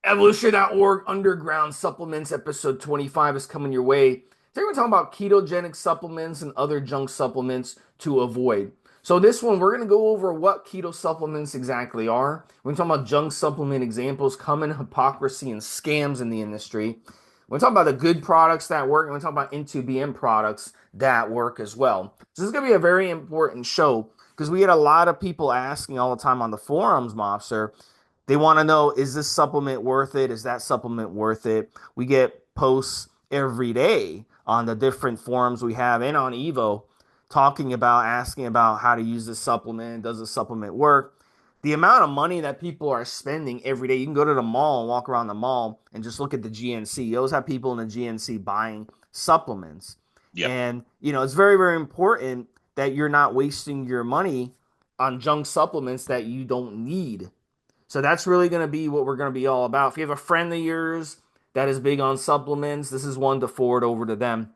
Evolution.org Underground Supplements, episode 25 is coming your way. Today we're talking about ketogenic supplements and other junk supplements to avoid. So this one, we're going to go over what keto supplements exactly are. We're talking about junk supplement examples, common hypocrisy and scams in the industry. We're talking about the good products that work, and we're talking about Needtobuildmuscle products that work as well. So this is going to be a very important show because we get a lot of people asking all the time on the forums, Mobster. They want to know, is this supplement worth it? Is that supplement worth it? We get posts every day on the different forums we have and on Evo talking about, asking about how to use this supplement. Does the supplement work? The amount of money that people are spending every day, you can go to the mall and walk around the mall and just look at the GNC. You always have people in the GNC buying supplements. Yeah. And, it's very, very important that you're not wasting your money on junk supplements that you don't need. So that's really going to be what we're going to be all about. If you have a friend of yours that is big on supplements, this is one to forward over to them.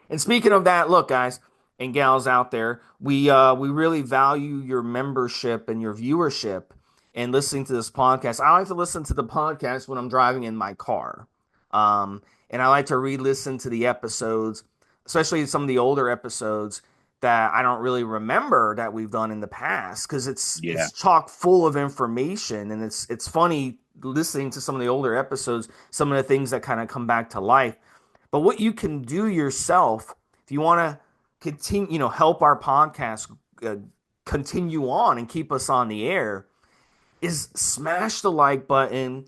And speaking of that, look, guys and gals out there, we really value your membership and your viewership and listening to this podcast. I like to listen to the podcast when I'm driving in my car, and I like to re-listen to the episodes, especially some of the older episodes that I don't really remember that we've done in the past because Yeah. it's chock full of information, and it's funny listening to some of the older episodes, some of the things that kind of come back to life. But what you can do yourself, if you want to continue, help our podcast continue on and keep us on the air, is smash the like button,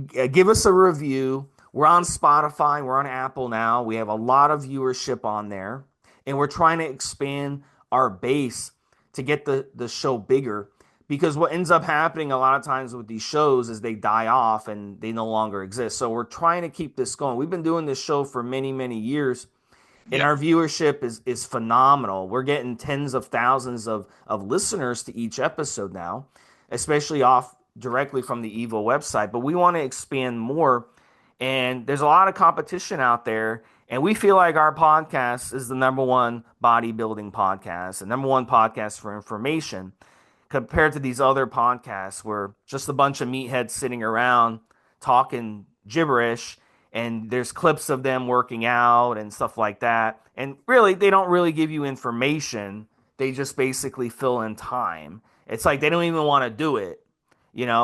give us a review. We're on Spotify, we're on Apple now. We have a lot of viewership on there, and we're trying to expand our base to get the show bigger. Because what ends up happening a lot of times with these shows is they die off and they no longer exist. So we're trying to keep this going. We've been doing this show for many, many years, and Yeah. our viewership is phenomenal. We're getting tens of thousands of listeners to each episode now, especially off directly from the Evo website. But we want to expand more, and there's a lot of competition out there. And we feel like our podcast is the number one bodybuilding podcast, the number one podcast for information compared to these other podcasts where just a bunch of meatheads sitting around talking gibberish, and there's clips of them working out and stuff like that. And really, they don't really give you information. They just basically fill in time. It's like they don't even want to do it.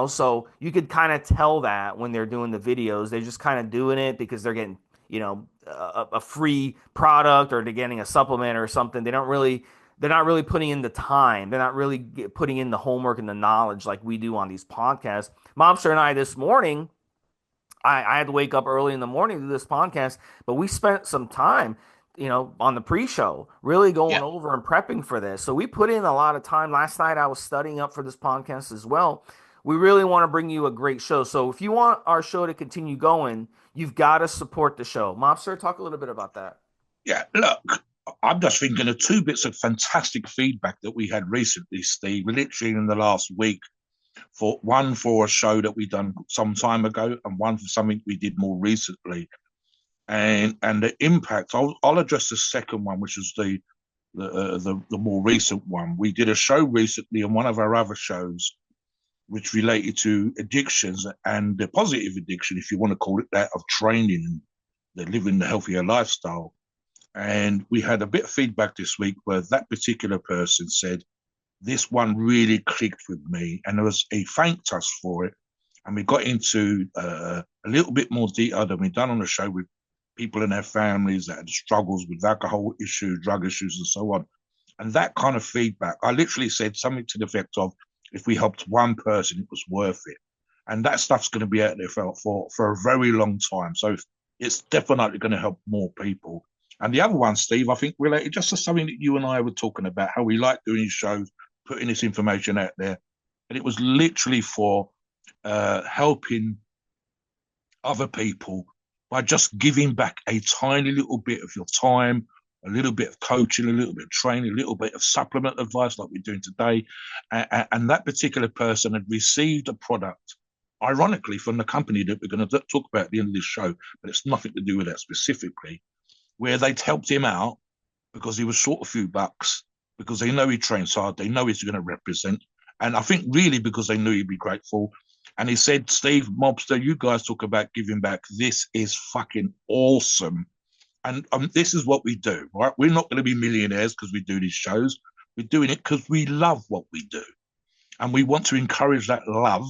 So you could kind of tell that when they're doing the videos. They're just kind of doing it because they're getting, a free product, or they're getting a supplement or something. They're not really putting in the time. They're not really putting in the homework and the knowledge like we do on these podcasts. Mobster and I this morning, I had to wake up early in the morning to do this podcast, but we spent some time, on the pre-show, really going Yeah. over and prepping for this. So we put in a lot of time. Last night I was studying up for this podcast as well. We really want to bring you a great show. So if you want our show to continue going, you've got to support the show. Mobster, talk a little bit about that. Yeah. Look, I'm just thinking of two bits of fantastic feedback that we had recently, Steve, literally in the last week. For a show that we done some time ago, and one for something we did more recently. And the impact. I'll address the second one, which is the more recent one. We did a show recently on one of our other shows, which related to addictions and the positive addiction, if you want to call it that, of training and living the healthier lifestyle. And we had a bit of feedback this week where that particular person said, this one really clicked with me, and he thanked us for it. And we got into a little bit more detail than we've done on the show with people in their families that had struggles with alcohol issues, drug issues, and so on. And that kind of feedback, I literally said something to the effect of, if we helped one person, it was worth it. And that stuff's going to be out there for a very long time. So it's definitely going to help more people. And the other one, Steve, I think related just to something that you and I were talking about, how we like doing shows, putting this information out there. And it was literally for helping other people by just giving back a tiny little bit of your time, a little bit of coaching, a little bit of training, a little bit of supplement advice like we're doing today. And that particular person had received a product, ironically, from the company that we're going to talk about at the end of this show, but it's nothing to do with that specifically, where they'd helped him out because he was short a few bucks, because they know he trains hard, they know he's going to represent. And I think really because they knew he'd be grateful. And he said, Steve Mobster, you guys talk about giving back. This is fucking awesome. And this is what we do, right? We're not going to be millionaires because we do these shows. We're doing it because we love what we do. And we want to encourage that love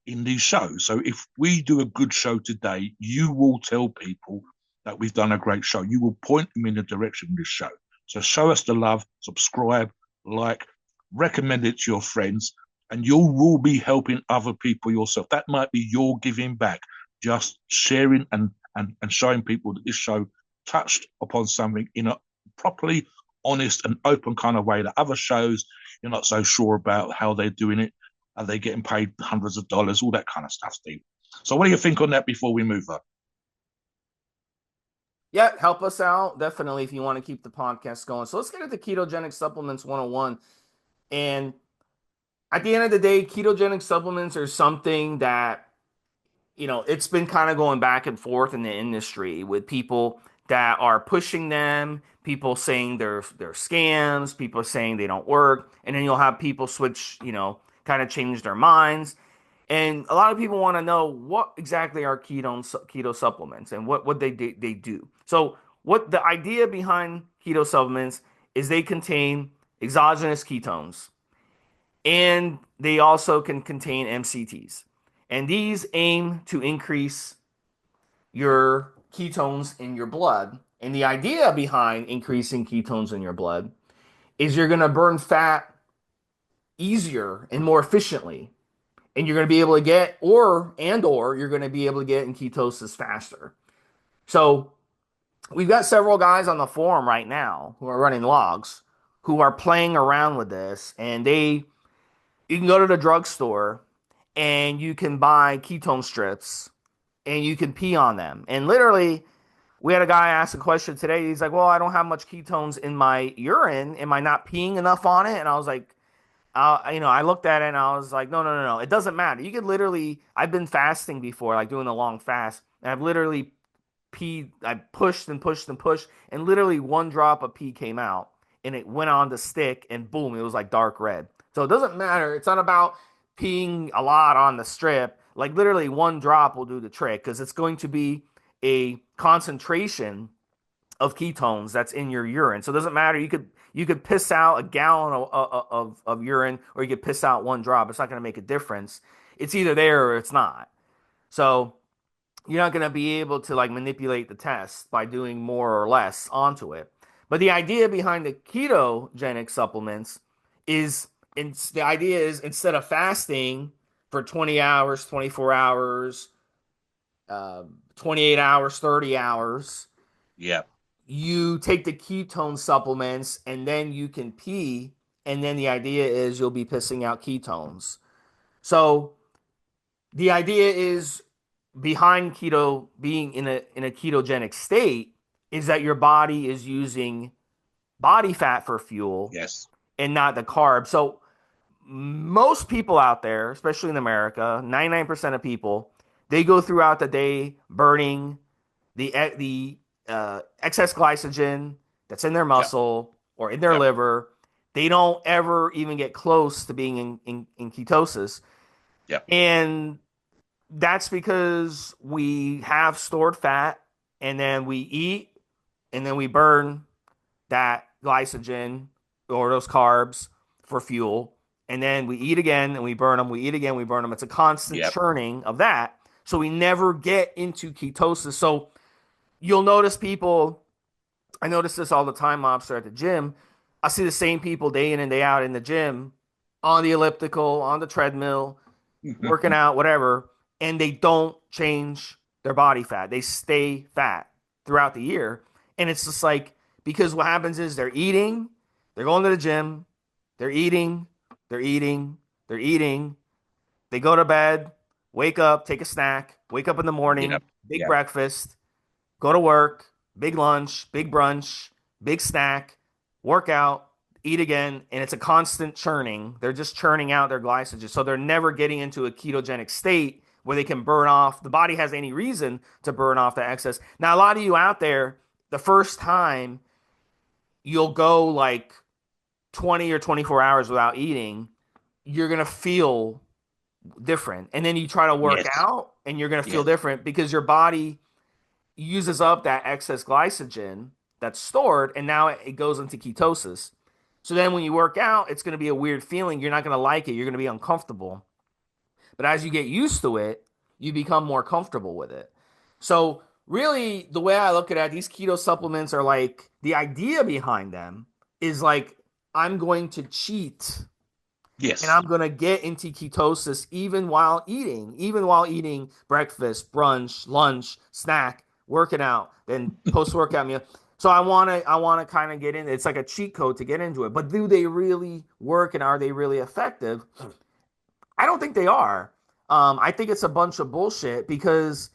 in these shows. So if we do a good show today, you will tell people that we've done a great show. You will point them in the direction of this show. So show us the love, subscribe, like, recommend it to your friends, and you will be helping other people yourself. That might be your giving back, just sharing and showing people that this show touched upon something in a properly honest and open kind of way that other shows you're not so sure about how they're doing it. Are they getting paid hundreds of dollars? All that kind of stuff, Steve. So what do you think on that before we move on? Yeah, help us out definitely if you want to keep the podcast going. So let's get into ketogenic supplements 101. And at the end of the day, ketogenic supplements are something that, it's been kind of going back and forth in the industry with people that are pushing them, people saying they're scams, people saying they don't work, and then you'll have people switch, kind of change their minds. And a lot of people want to know what exactly are keto supplements and what they do. So what the idea behind keto supplements is they contain exogenous ketones and they also can contain MCTs. And these aim to increase your ketones in your blood. And the idea behind increasing ketones in your blood is you're going to burn fat easier and more efficiently. And you're going to be able to get, or you're going to be able to get in ketosis faster. So we've got several guys on the forum right now who are running logs who are playing around with this. And you can go to the drugstore and you can buy ketone strips and you can pee on them. And literally, we had a guy ask a question today. He's like, "Well, I don't have much ketones in my urine. Am I not peeing enough on it?" And I was like, I looked at it and I was like, no. It doesn't matter. You could literally, I've been fasting before, like doing a long fast, and I've literally peed, I pushed and pushed and pushed, and literally one drop of pee came out and it went on the stick and boom, it was like dark red. So it doesn't matter. It's not about peeing a lot on the strip. Like literally one drop will do the trick because it's going to be a concentration of ketones that's in your urine. So it doesn't matter. You could piss out a gallon of urine or you could piss out one drop. It's not going to make a difference. It's either there or it's not. So you're not going to be able to like manipulate the test by doing more or less onto it. But the idea behind the ketogenic supplements is the idea is instead of fasting for 20 hours, 24 hours, 28 hours, 30 hours, Yeah, you take the ketone supplements and then you can pee. And then the idea is you'll be pissing out ketones. So the idea is behind keto being in a ketogenic state is that your body is using body fat for fuel yes, and not the carb. So most people out there, especially in America, 99% of people, they go throughout the day burning the excess glycogen that's in their yeah, muscle or in their yeah, liver. They don't ever even get close to being in ketosis. yeah, And that's because we have stored fat and then we eat and then we burn that glycogen or those carbs for fuel. And then we eat again and we burn them. We eat again, we burn them. It's a constant yeah, churning of that. So we never get into ketosis. So you'll notice people, I notice this all the time, mobster, at the gym. I see the same people day in and day out in the gym, on the elliptical, on the treadmill, working out, whatever, and they don't change their body fat. They stay fat throughout the year. And it's just like, because what happens is they're eating, they're going to the gym, they're eating, they're eating, they're eating, they go to bed, wake up, take a snack, wake up in the yeah, morning, big yeah, breakfast, go to work, big lunch, big brunch, big snack, work out, eat again, and it's a constant churning. They're just churning out their glycogen. So they're never getting into a ketogenic state where they can burn off, the body has any reason to burn off the excess. Now, a lot of you out there, the first time you'll go like 20 or 24 hours without eating, you're going to feel different. And then you try to work Yes. out and you're going to feel Yes. different because your body uses up that excess glycogen that's stored and now it goes into ketosis. So then when you work out, it's going to be a weird feeling. You're not going to like it. You're going to be uncomfortable. But as you get used to it, you become more comfortable with it. So really, the way I look at it, these keto supplements are like the idea behind them is like I'm going to cheat and Yes. I'm going to get into ketosis even while eating breakfast, brunch, lunch, snack, working out, then post-workout meal. So I want to kind of get in. It's like a cheat code to get into it. But do they really work and are they really effective? I don't think they are. I think it's a bunch of bullshit because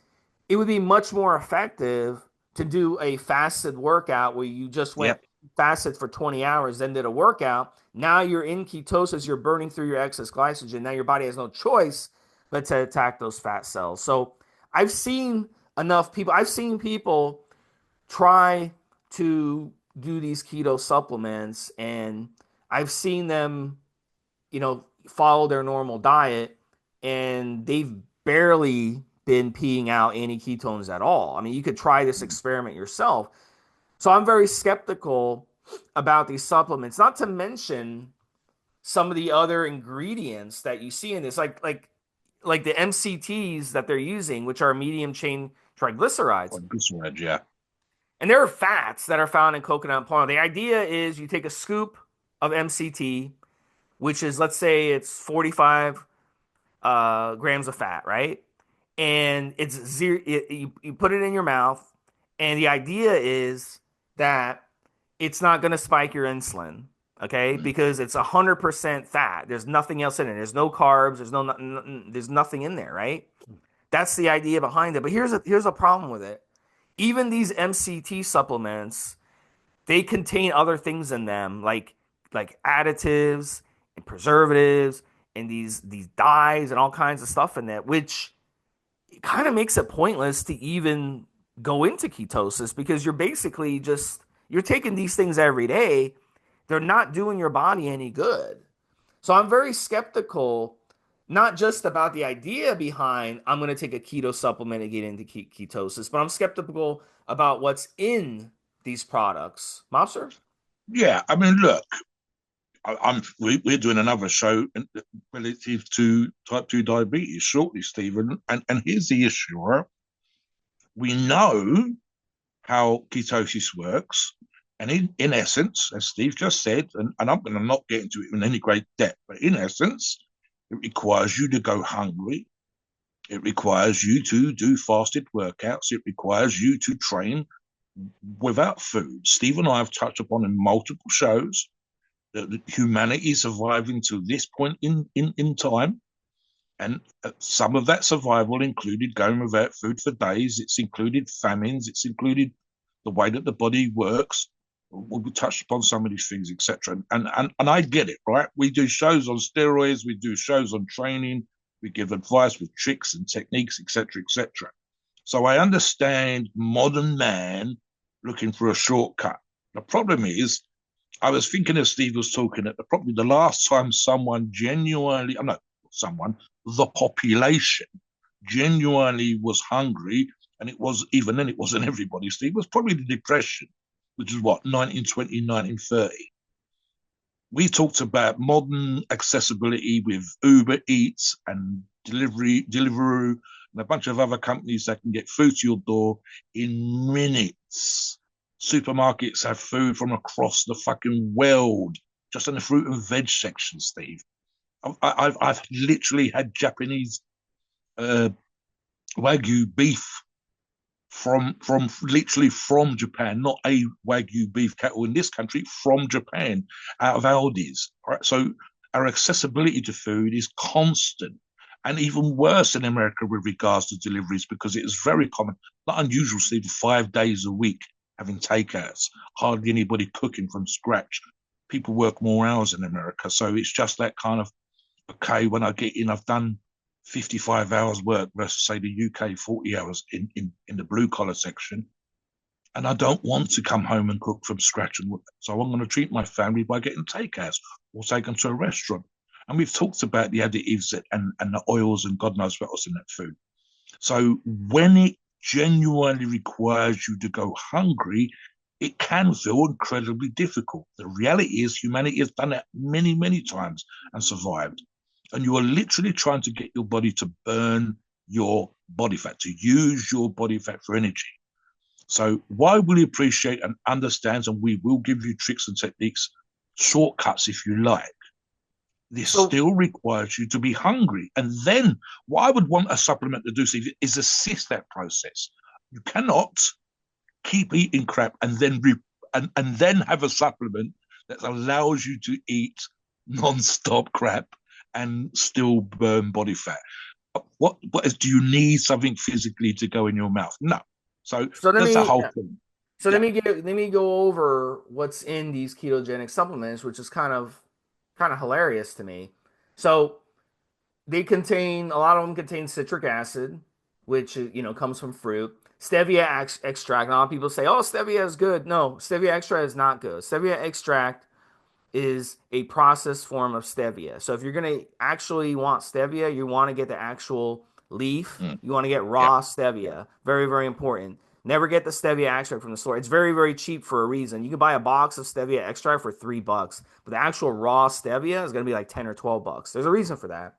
it would be much more effective to do a fasted workout where you just went Yep. fasted for 20 hours, then did a workout. Now you're in ketosis, you're burning through your excess glycogen. Now your body has no choice but to attack those fat cells. So I've seen I've seen people try to do these keto supplements and I've seen them follow their normal diet and they've barely been peeing out any ketones at all. I mean, you could try this experiment yourself. So I'm very skeptical about these supplements, not to mention some of the other ingredients that you see in this, like the MCTs that they're using, which are medium chain triglycerides. On this one, yeah. And there are fats that are found in coconut and palm oil. The idea is you take a scoop of MCT, which is, let's say it's 45 grams of fat, right? And it's zero. You put it in your mouth, and the idea is that it's not going to spike your insulin, okay? Because it's 100% fat. There's nothing else in it. There's no carbs. There's nothing in there, right? That's the idea behind it. But here's a problem with it. Even these MCT supplements, they contain other things in them, like additives and preservatives and these dyes and all kinds of stuff in that, which kind of makes it pointless to even go into ketosis because you're basically just you're taking these things every day. They're not doing your body any good. So I'm very skeptical, not just about the idea behind I'm going to take a keto supplement to get into ketosis, but I'm skeptical about what's in these products. Mobster? Yeah. I mean, look, we're doing another show relative to type 2 diabetes shortly, Stephen. And here's the issue, right? We know how ketosis works. And in essence, as Steve just said, and I'm going to not get into it in any great depth, but in essence, it requires you to go hungry. It requires you to do fasted workouts. It requires you to train without food. Steve and I have touched upon in multiple shows that humanity surviving to this point in time. And some of that survival included going without food for days. It's included famines. It's included the way that the body works. We touched upon some of these things, etc. And I get it, right? We do shows on steroids. We do shows on training. We give advice with tricks and techniques, etc., etc. So I understand modern man looking for a shortcut. The problem is, I was thinking as Steve was talking that probably the last time someone genuinely, I'm not someone, the population genuinely was hungry, and it was even then it wasn't everybody, Steve, was probably the Depression, which is what, 1920, 1930. We talked about modern accessibility with Uber Eats and Deliveroo, and a bunch of other companies that can get food to your door in minutes. Supermarkets have food from across the fucking world, just in the fruit and veg section, Steve. I've literally had Japanese uh, wagyu beef from literally from Japan, not a wagyu beef cattle in this country, from Japan, out of Aldi's. Right? So our accessibility to food is constant, and even worse in America with regards to deliveries because it is very common, not unusual, Steve, 5 days a week having takeouts, hardly anybody cooking from scratch. People work more hours in America, so it's just that kind of okay. When I get in, I've done 55 hours work versus say the UK 40 hours in the blue collar section. And I don't want to come home and cook from scratch. And so I'm going to treat my family by getting takeouts or take them to a restaurant. And we've talked about the additives and the oils and God knows what else in that food. So when it genuinely requires you to go hungry, it can feel incredibly difficult. The reality is humanity has done that many, many times and survived. And you are literally trying to get your body to burn your body fat, to use your body fat for energy. So while we appreciate and understand, and we will give you tricks and techniques, shortcuts if you like, this So still requires you to be hungry. And then what I would want a supplement to do, Steve, is assist that process. You cannot keep eating crap and then have a supplement that allows you to eat non-stop crap and still burn body fat. Do you need something physically to go in your mouth? No. So so let that's the me whole yeah. thing. So Yeah. let me go over what's in these ketogenic supplements, which is kind of hilarious to me. So they contain a lot of them contain citric acid, which comes from fruit. Stevia extract. A lot of people say, "Oh, stevia is good." No, stevia extract is not good. Stevia extract is a processed form of stevia. So if you're going to actually want stevia, you want to get the actual leaf. Mm. You want to get Yeah. raw stevia. Very, very important. Never get the stevia extract from the store. It's very, very cheap for a reason. You can buy a box of stevia extract for $3, but the actual raw stevia is going to be like 10 or $12. There's a reason for that.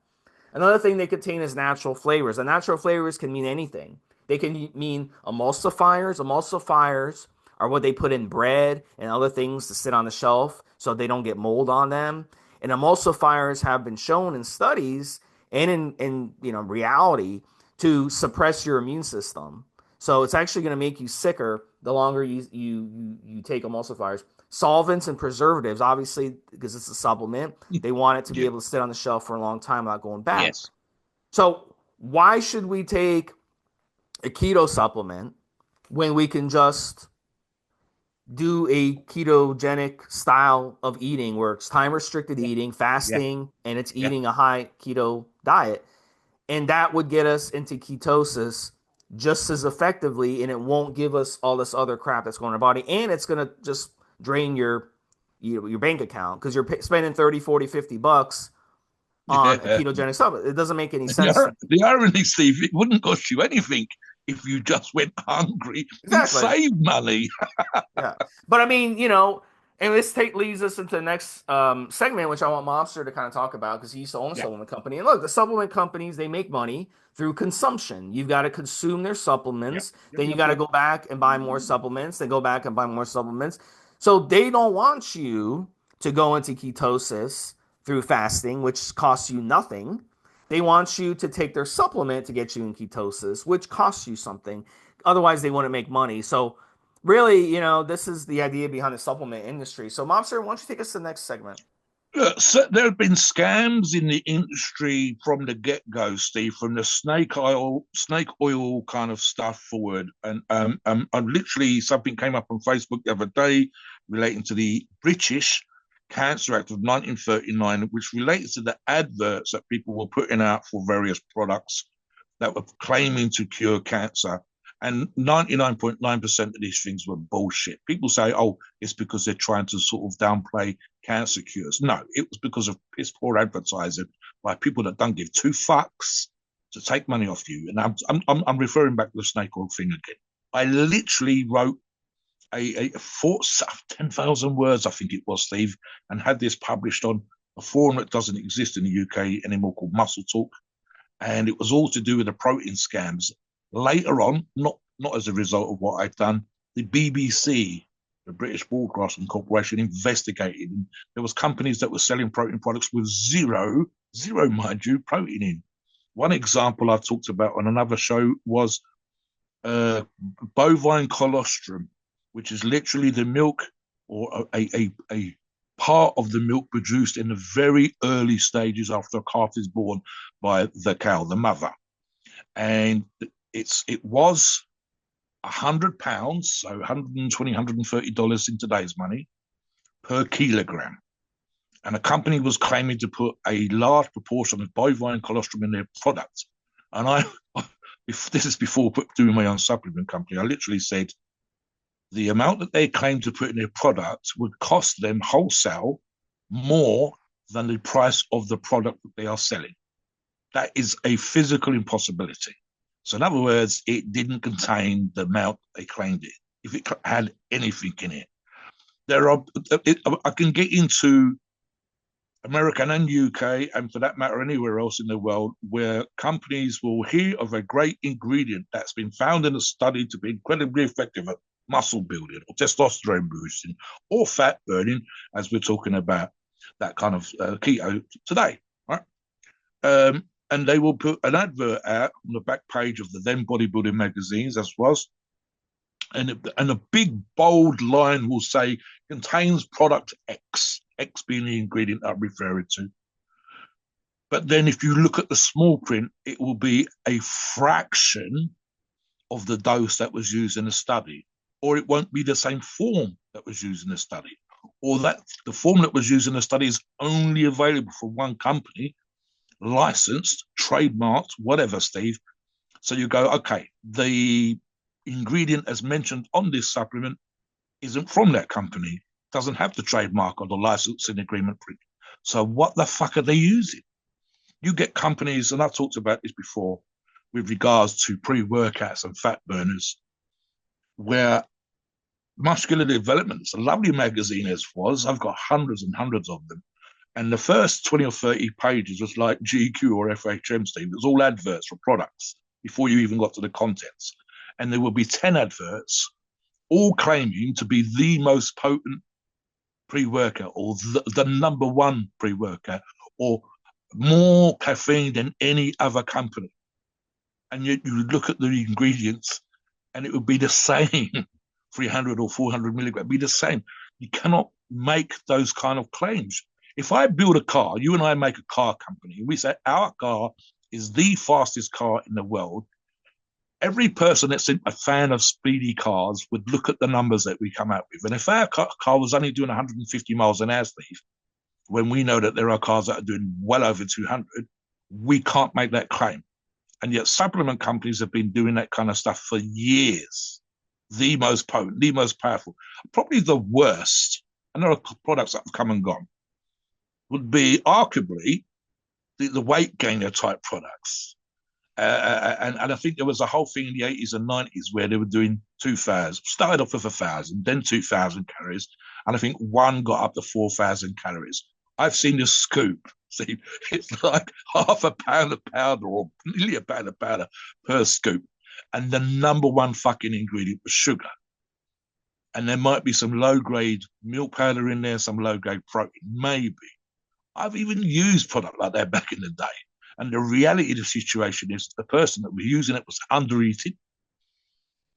Another thing they contain is natural flavors. And natural flavors can mean anything. They can mean emulsifiers. Emulsifiers are what they put in bread and other things to sit on the shelf so they don't get mold on them. And emulsifiers have been shown in studies and in reality to suppress your immune system. So it's actually going to make you sicker the longer you take emulsifiers. Solvents and preservatives, obviously, because it's a supplement, they want it to be Yeah. able to sit on the shelf for a long time without going bad. Yes. So why should we take a keto supplement when we can just do a ketogenic style of eating where it's time restricted Yeah. eating, Yeah. fasting, and it's Yeah. eating a high keto diet? And that would get us into ketosis just as effectively, and it won't give us all this other crap that's going in our body, and it's going to just drain your bank account because you're spending 30, 40, $50 on a Yeah. ketogenic supplement. It doesn't make any And sense to me. the irony, Steve, it wouldn't cost you anything if you just went hungry. You'd Exactly. save money. Yeah. But I mean, and this take leads us into the next segment, which I want Mobster to kind of talk about because he used to own a Yeah. supplement company. And look, the supplement companies, they make money through consumption. You've got to consume their Yep. supplements, Yep. then you Yep. got to Yep. go back and buy more supplements, then go back and buy more supplements. So they don't want you to go into ketosis through fasting, which costs you nothing. They want you to take their supplement to get you in ketosis, which costs you something. Otherwise, they wouldn't make money. So really, this is the idea behind the supplement industry. So, Mobster, why don't you take us to the next segment? Look, so there have been scams in the industry from the get-go, Steve, from the snake oil kind of stuff forward. And literally something came up on Facebook the other day relating to the British Cancer Act of 1939, which relates to the adverts that people were putting out for various products that were claiming to cure cancer. And 99.9% of these things were bullshit. People say, oh, it's because they're trying to sort of downplay cancer cures. No, it was because of piss poor advertising by people that don't give two fucks to take money off you. And I'm referring back to the snake oil thing again. I literally wrote a 10,000 words, I think it was, Steve, and had this published on a forum that doesn't exist in the UK anymore called Muscle Talk. And it was all to do with the protein scams. Later on, not as a result of what I've done, the BBC, the British Broadcasting Corporation, investigated. And there was companies that were selling protein products with zero, mind you, protein in. One example I talked about on another show was bovine colostrum, which is literally the milk or a part of the milk produced in the very early stages after a calf is born by the cow, the mother. And it was £100, so $120, $130 in today's money per kilogram. And a company was claiming to put a large proportion of bovine colostrum in their product. And if this is before doing my own supplement company, I literally said the amount that they claim to put in their product would cost them wholesale more than the price of the product that they are selling. That is a physical impossibility. So in other words, it didn't contain the amount they claimed it, if it had anything in it. I can get into American and UK, and for that matter, anywhere else in the world, where companies will hear of a great ingredient that's been found in a study to be incredibly effective at muscle building or testosterone boosting or fat burning, as we're talking about that kind of keto today, right? And they will put an advert out on the back page of the then bodybuilding magazines, as was, and a big bold line will say contains product X, X being the ingredient I'm referring to. But then if you look at the small print, it will be a fraction of the dose that was used in the study, or it won't be the same form that was used in the study, or that the form that was used in the study is only available for one company, licensed, trademarked, whatever, Steve. So you go, okay, the ingredient as mentioned on this supplement isn't from that company, doesn't have the trademark or the licensing agreement print. So what the fuck are they using? You get companies, and I've talked about this before, with regards to pre-workouts and fat burners, where Muscular Development, it's a lovely magazine as was, I've got hundreds and hundreds of them, and the first 20 or 30 pages was like GQ or FHM, Steve. It was all adverts for products before you even got to the contents. And there will be 10 adverts, all claiming to be the most potent pre-workout or the number one pre-workout or more caffeine than any other company. And yet you look at the ingredients and it would be the same, 300 or 400 milligrams, be the same. You cannot make those kind of claims. If I build a car, you and I make a car company, we say our car is the fastest car in the world, every person that's a fan of speedy cars would look at the numbers that we come out with. And if our car was only doing 150 miles an hour, Steve, when we know that there are cars that are doing well over 200, we can't make that claim. And yet supplement companies have been doing that kind of stuff for years. The most potent, the most powerful, probably the worst, and there are products that have come and gone, would be arguably the weight gainer type products. And I think there was a whole thing in the 80s and 90s where they were doing 2,000, started off with 1,000, then 2,000 calories. And I think one got up to 4,000 calories. I've seen the scoop. See, it's like half a pound of powder or nearly a pound of powder per scoop. And the number one fucking ingredient was sugar. And there might be some low grade milk powder in there, some low grade protein, maybe. I've even used product like that back in the day. And the reality of the situation is the person that was using it was undereating.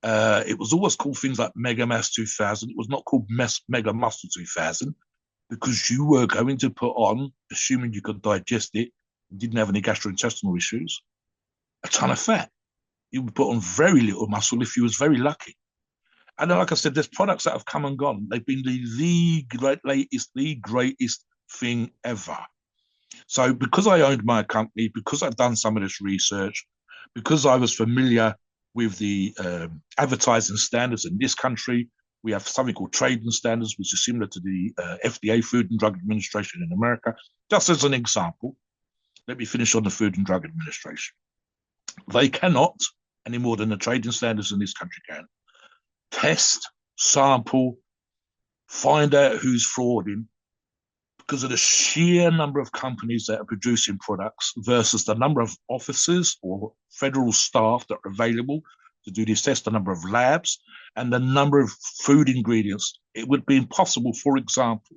It was always called things like Mega Mass 2000. It was not called Mega Muscle 2000 because you were going to put on, assuming you could digest it, didn't have any gastrointestinal issues, a ton of fat. You would put on very little muscle if you was very lucky. And like I said, there's products that have come and gone. They've been the greatest thing ever. So because I owned my company, because I've done some of this research, because I was familiar with the advertising standards in this country, we have something called trading standards, which is similar to the FDA, Food and Drug Administration in America. Just as an example, let me finish on the Food and Drug Administration. They cannot, any more than the trading standards in this country can, test, sample, find out who's frauding, because of the sheer number of companies that are producing products versus the number of officers or federal staff that are available to do this test, the number of labs, and the number of food ingredients. It would be impossible, for example,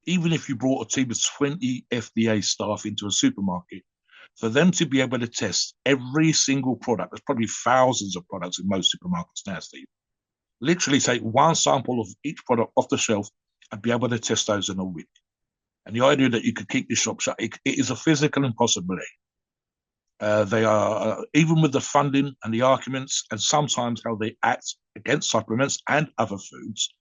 even if you brought a team of 20 FDA staff into a supermarket, for them to be able to test every single product. There's probably thousands of products in most supermarkets now, Steve. Literally take one sample of each product off the shelf and be able to test those in a week. And the idea that you could keep the shop shut, it is a physical impossibility. They are, even with the funding and the arguments and sometimes how they act against supplements and other foods,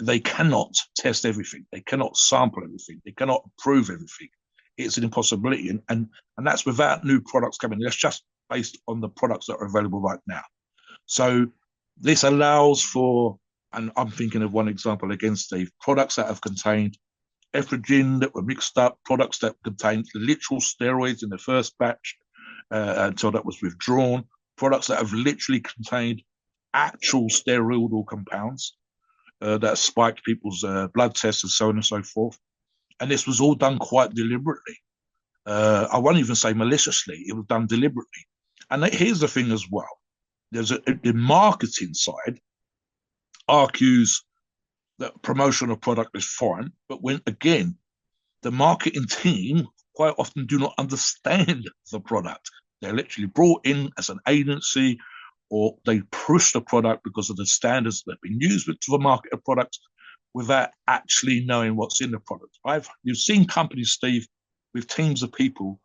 they cannot test everything. They cannot sample everything. They cannot approve everything. It's an impossibility. And that's without new products coming. That's just based on the products that are available right now. So this allows for, and I'm thinking of one example again, Steve, products that have contained ephedrine that were mixed up, products that contained literal steroids in the first batch until that was withdrawn, products that have literally contained actual steroidal compounds that spiked people's blood tests and so on and so forth. And this was all done quite deliberately. I won't even say maliciously, it was done deliberately. And here's the thing as well. The marketing side argues that promotion of product is fine, but when again, the marketing team quite often do not understand the product. They're literally brought in as an agency, or they push the product because of the standards that have been used to market a product without actually knowing what's in the product. You've seen companies, Steve, with teams of people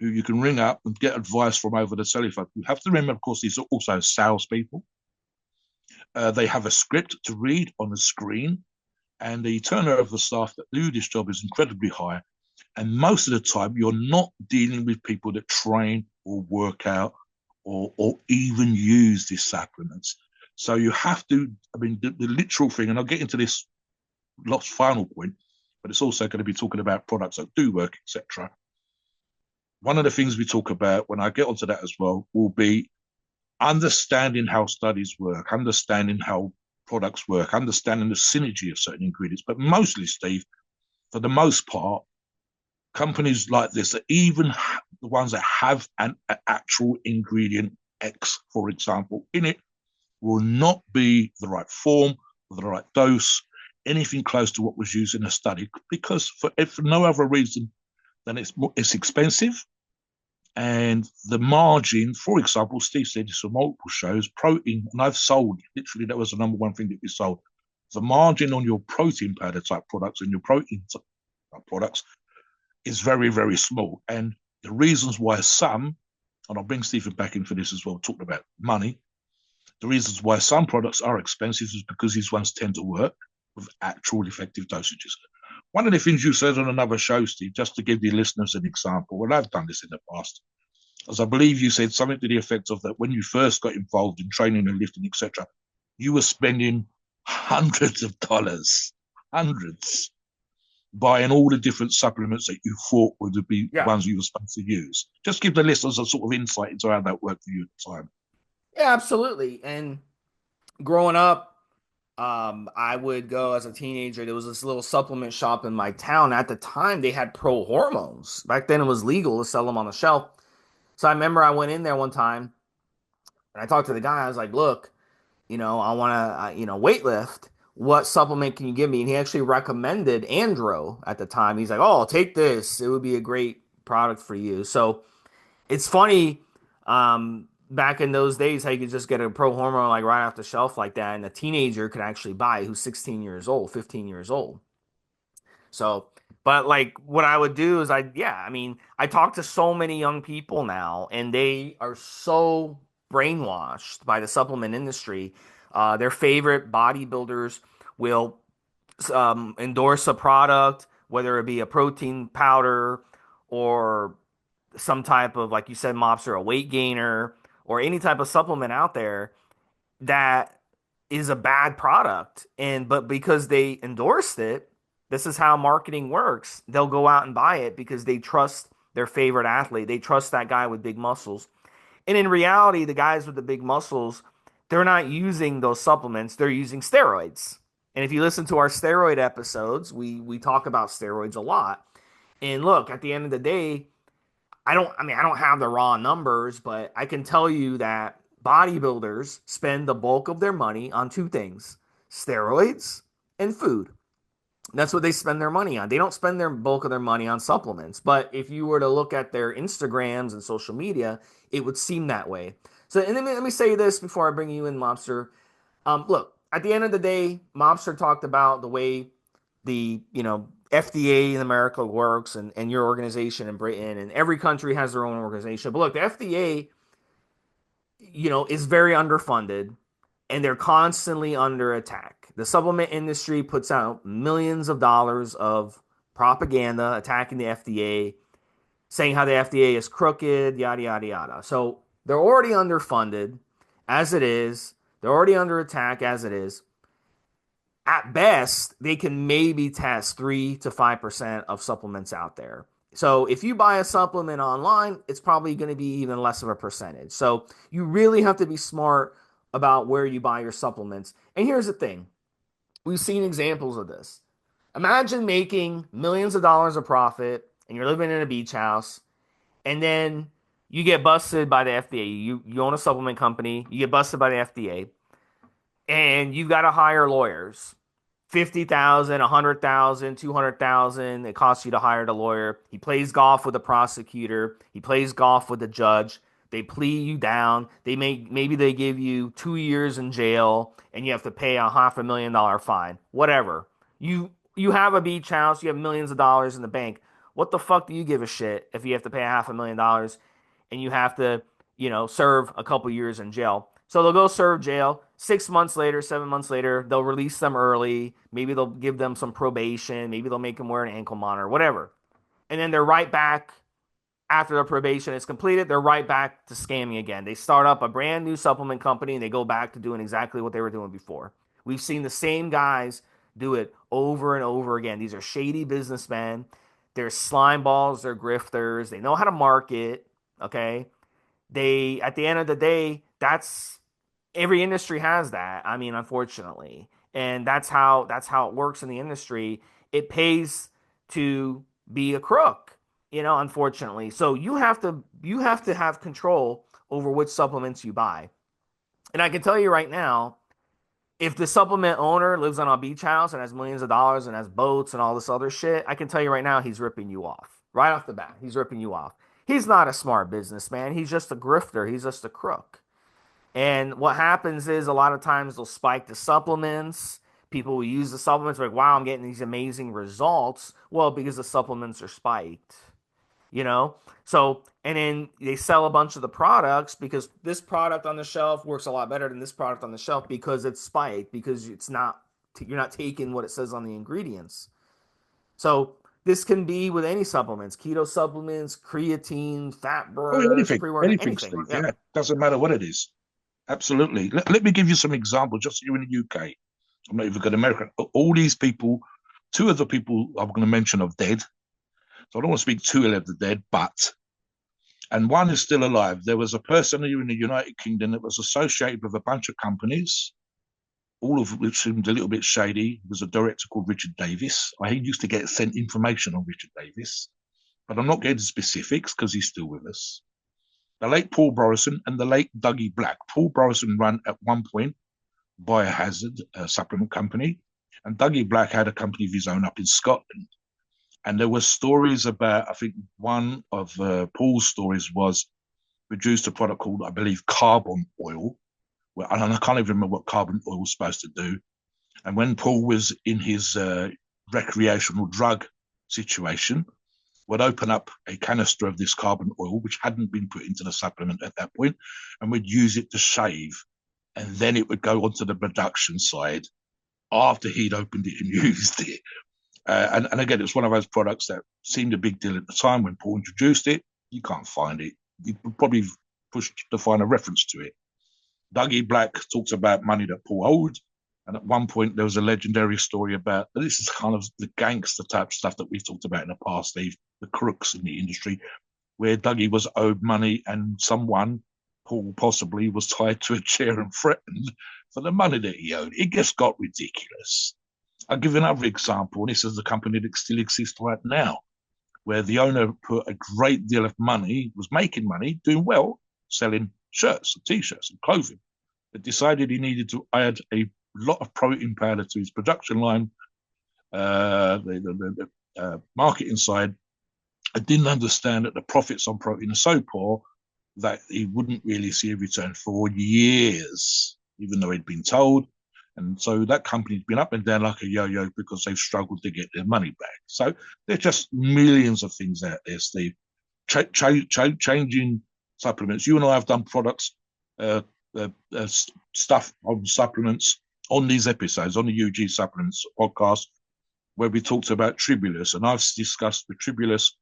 who you can ring up and get advice from over the telephone. You have to remember, of course, these are also salespeople. They have a script to read on the screen, and the turnover of the staff that do this job is incredibly high. And most of the time, you're not dealing with people that train or work out or even use these supplements. So you have to, I mean, the literal thing, and I'll get into this last final point, but it's also going to be talking about products that do work, etc. One of the things we talk about when I get onto that as well will be understanding how studies work, understanding how products work, understanding the synergy of certain ingredients. But mostly, Steve, for the most part, companies like this, even the ones that have an actual ingredient X, for example, in it, will not be the right form, or the right dose, anything close to what was used in a study, because for no other reason than it's expensive. And the margin, for example, Steve said this on multiple shows, protein, and I've sold, literally, that was the number one thing that we sold. The margin on your protein powder type products and your protein type products is very, very small. And the reasons why some, and I'll bring Stephen back in for this as well, talking about money, the reasons why some products are expensive is because these ones tend to work with actual effective dosages. One of the things you said on another show, Steve, just to give the listeners an example, well, I've done this in the past, as I believe you said something to the effect of that when you first got involved in training and lifting, etc., you were spending hundreds of dollars, hundreds, buying all the different supplements that you thought would be the Yeah. ones you were supposed to use. Just give the listeners a sort of insight into how that worked for you at the time. Yeah, absolutely. And growing up, I would go as a teenager. There was this little supplement shop in my town. At the time, they had pro hormones. Back then, it was legal to sell them on the shelf. So I remember I went in there one time and I talked to the guy. I was like, "Look, I want to, weight lift. What supplement can you give me?" And he actually recommended Andro at the time. He's like, "Oh, take this. It would be a great product for you." So it's funny. Back in those days, how you could just get a pro hormone like right off the shelf like that, and a teenager could actually buy it who's 16 years old, 15 years old. So, but like what I would do is I mean, I talk to so many young people now, and they are so brainwashed by the supplement industry. Their favorite bodybuilders will endorse a product, whether it be a protein powder or some type of, like you said, mobster, a weight gainer, or any type of supplement out there that is a bad product. And but because they endorsed it, this is how marketing works. They'll go out and buy it because they trust their favorite athlete. They trust that guy with big muscles. And in reality, the guys with the big muscles, they're not using those supplements. They're using steroids. And if you listen to our steroid episodes, we talk about steroids a lot. And look, at the end of the day, I don't have the raw numbers, but I can tell you that bodybuilders spend the bulk of their money on two things: steroids and food. That's what they spend their money on. They don't spend their bulk of their money on supplements. But if you were to look at their Instagrams and social media, it would seem that way. So, and let me say this before I bring you in, Mobster. Look, at the end of the day, Mobster talked about the way the FDA in America works, and your organization in Britain, and every country has their own organization. But look, the FDA, is very underfunded, and they're constantly under attack. The supplement industry puts out millions of dollars of propaganda attacking the FDA, saying how the FDA is crooked, yada yada yada. So they're already underfunded as it is. They're already under attack as it is. At best, they can maybe test 3 to 5% of supplements out there. So if you buy a supplement online, it's probably going to be even less of a percentage. So you really have to be smart about where you buy your supplements. And here's the thing, we've seen examples of this. Imagine making millions of dollars of profit and you're living in a beach house, and then you get busted by the FDA. You own a supplement company, you get busted by the FDA, and you've got to hire lawyers. 50,000, 100,000, 200,000. It costs you to hire the lawyer. He plays golf with the prosecutor. He plays golf with the judge. They plea you down. Maybe they give you 2 years in jail and you have to pay a $500,000 fine. Whatever. You have a beach house, you have millions of dollars in the bank. What the fuck do you give a shit if you have to pay $500,000 and you have to, serve a couple years in jail? So they'll go serve jail. 6 months later, 7 months later, they'll release them early. Maybe they'll give them some probation. Maybe they'll make them wear an ankle monitor, whatever. And then they're right back after the probation is completed. They're right back to scamming again. They start up a brand new supplement company and they go back to doing exactly what they were doing before. We've seen the same guys do it over and over again. These are shady businessmen. They're slime balls. They're grifters. They know how to market. Okay. At the end of the day, that's every industry has that. I mean, unfortunately, and that's how it works in the industry. It pays to be a crook, unfortunately. So you have to have control over which supplements you buy. And I can tell you right now, if the supplement owner lives on a beach house and has millions of dollars and has boats and all this other shit, I can tell you right now he's ripping you off. Right off the bat, he's ripping you off. He's not a smart businessman. He's just a grifter. He's just a crook. And what happens is a lot of times they'll spike the supplements. People will use the supplements like, wow, I'm getting these amazing results. Well, because the supplements are spiked, you know? So, and then they sell a bunch of the products because this product on the shelf works a lot better than this product on the shelf because it's spiked, because you're not taking what it says on the ingredients. So, this can be with any supplements, keto supplements, creatine, fat Oh, burners, anything, pre-workout, anything, anything. Steve. Yeah. Yeah, doesn't matter what it is. Absolutely. Let me give you some examples. Just so you're in the UK. I'm not even going to America. All these people, two of the people I'm going to mention are dead. So I don't want to speak too ill of the dead, but, and one is still alive. There was a person here in the United Kingdom that was associated with a bunch of companies, all of which seemed a little bit shady. There was a director called Richard Davis. I used to get sent information on Richard Davis, but I'm not getting specifics because he's still with us. The late Paul Borison and the late Dougie Black. Paul Borison ran at one point Biohazard supplement company, and Dougie Black had a company of his own up in Scotland. And there were stories about, I think one of Paul's stories was produced a product called, I believe, carbon oil. Well, and I can't even remember what carbon oil was supposed to do. And when Paul was in his recreational drug situation, would open up a canister of this carbon oil, which hadn't been put into the supplement at that point, and would use it to shave. And then it would go onto the production side after he'd opened it and used it. And again, it's one of those products that seemed a big deal at the time when Paul introduced it. You can't find it. You probably pushed to find a reference to it. Dougie Black talks about money that Paul owed. And at one point, there was a legendary story about this is kind of the gangster type stuff that we've talked about in the past, Steve, the crooks in the industry, where Dougie was owed money and someone, Paul possibly, was tied to a chair and threatened for the money that he owed. It just got ridiculous. I'll give you another example. And this is a company that still exists right now, where the owner put a great deal of money, was making money, doing well, selling shirts and T-shirts and clothing, but decided he needed to add a lot of protein powder to his production line, the marketing side. I didn't understand that the profits on protein are so poor that he wouldn't really see a return for years, even though he'd been told. And so that company's been up and down like a yo-yo because they've struggled to get their money back. So there's just millions of things out there, Steve. Changing supplements. You and I have done products, stuff on supplements on these episodes, on the UG Supplements podcast, where we talked about tribulus. And I've discussed the tribulus,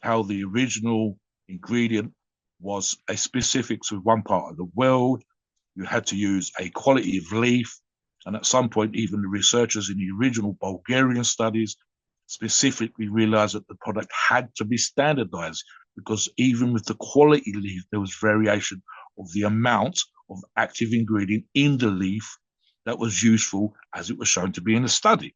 how the original ingredient was a specific to one part of the world. You had to use a quality of leaf And at some point, even the researchers in the original Bulgarian studies specifically realized that the product had to be standardized, because even with the quality leaf, there was variation of the amount of active ingredient in the leaf that was useful as it was shown to be in the study.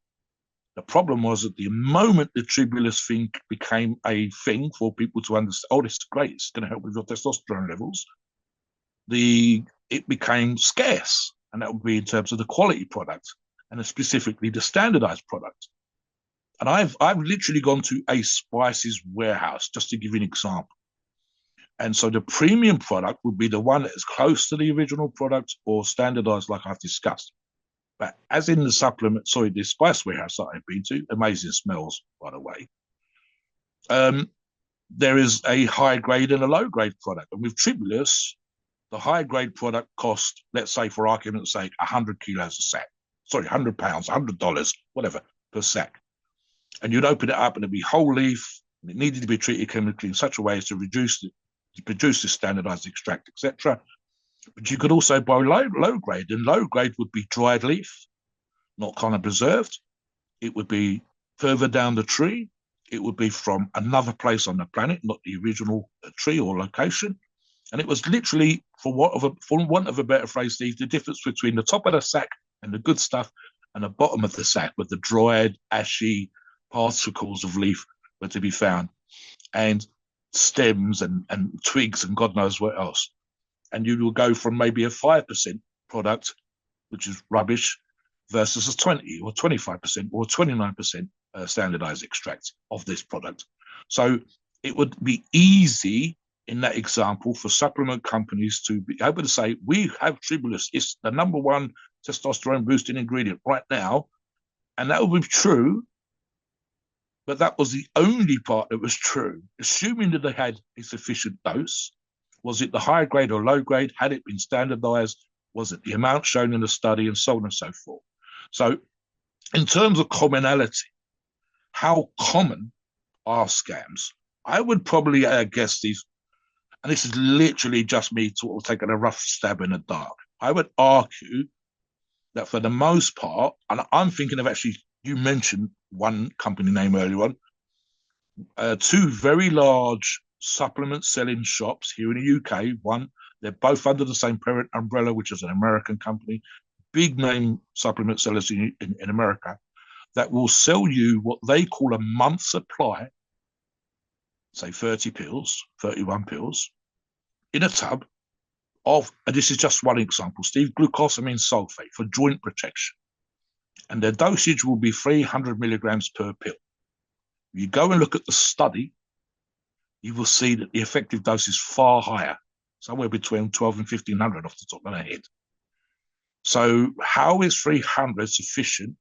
The problem was that the moment the tribulus thing became a thing for people to understand, oh, this is great, it's going to help with your testosterone levels, it became scarce. And that would be in terms of the quality product and specifically the standardized product. And I've literally gone to a spices warehouse, just to give you an example. And so the premium product would be the one that is close to the original product or standardized, like I've discussed. But as in the the spice warehouse that I've been to, amazing smells, by the way, there is a high grade and a low grade product. And with tribulus, the high grade product cost, let's say for argument's sake, 100 kilos a sack. Sorry, 100 pounds, $100, whatever, per sack. And you'd open it up and it'd be whole leaf, and it needed to be treated chemically in such a way as to produce the standardized extract, etc. But you could also buy low grade, and low grade would be dried leaf, not kind of preserved. It would be further down the tree. It would be from another place on the planet, not the original tree or location. And it was literally, for want of a better phrase, Steve, the difference between the top of the sack and the good stuff and the bottom of the sack, with the dried, ashy particles of leaf were to be found, and stems and twigs and God knows what else. And you will go from maybe a 5% product, which is rubbish, versus a 20 or 25% or 29% standardized extract of this product. So it would be easy in that example for supplement companies to be able to say, we have tribulus, it's the number one testosterone boosting ingredient right now. And that would be true, but that was the only part that was true, assuming that they had a sufficient dose. Was it the high grade or low grade? Had it been standardized? Was it the amount shown in the study, and so on and so forth? So in terms of commonality, how common are scams? I would probably guess these, and this is literally just me sort of taking a rough stab in the dark. I would argue that for the most part, and I'm thinking of actually, you mentioned one company name earlier on, two very large supplement selling shops here in the UK. One, they're both under the same parent umbrella, which is an American company, big name supplement sellers in America, that will sell you what they call a month supply, say 30 pills, 31 pills, in a tub of, and this is just one example, Steve, glucosamine sulfate for joint protection. And their dosage will be 300 milligrams per pill. You go and look at the study, you will see that the effective dose is far higher, somewhere between 12 and 1500 off the top of my head. So how is 300 sufficient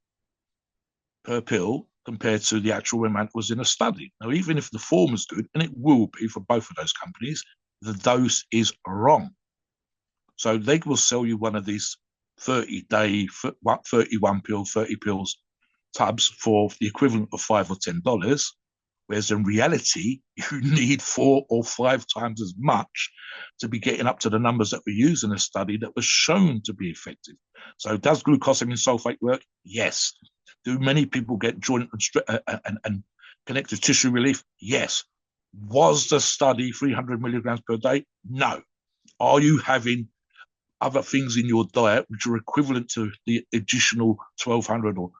per pill compared to the actual amount that was in a study? Now, even if the form is good, and it will be for both of those companies, the dose is wrong. So they will sell you one of these 30-day, 31 pill, 30 pills tubs for the equivalent of $5 or $10, whereas in reality, you need 4 or 5 times as much to be getting up to the numbers that were used in a study that was shown to be effective. So does glucosamine sulfate work? Yes. Do many people get joint and connective tissue relief? Yes. Was the study 300 milligrams per day? No. Are you having other things in your diet which are equivalent to the additional 1200 or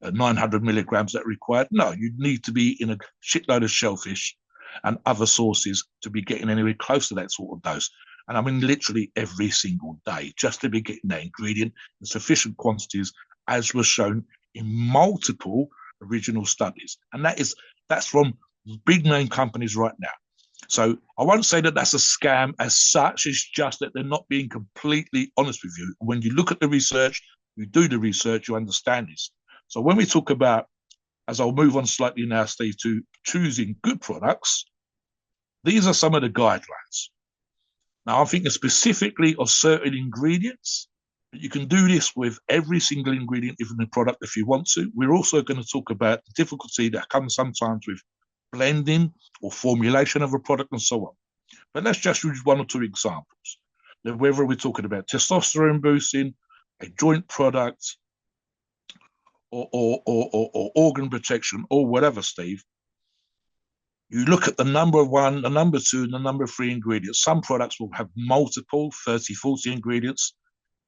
900 milligrams that are required? No, you need to be in a shitload of shellfish and other sources to be getting anywhere close to that sort of dose. And I mean literally every single day, just to be getting that ingredient in sufficient quantities, as was shown in multiple original studies. And that's from big name companies right now. So I won't say that that's a scam as such. It's just that they're not being completely honest with you. When you look at the research, you do the research, you understand this. So when we talk about, as I'll move on slightly now, Steve, to choosing good products, these are some of the guidelines. Now, I'm thinking specifically of certain ingredients, but you can do this with every single ingredient in the product if you want to. We're also going to talk about the difficulty that comes sometimes with blending or formulation of a product and so on. But let's just use one or two examples. Whether we're talking about testosterone boosting, a joint product, or organ protection or whatever, Steve, you look at the number one, the number two, and the number three ingredients. Some products will have multiple 30, 40 ingredients.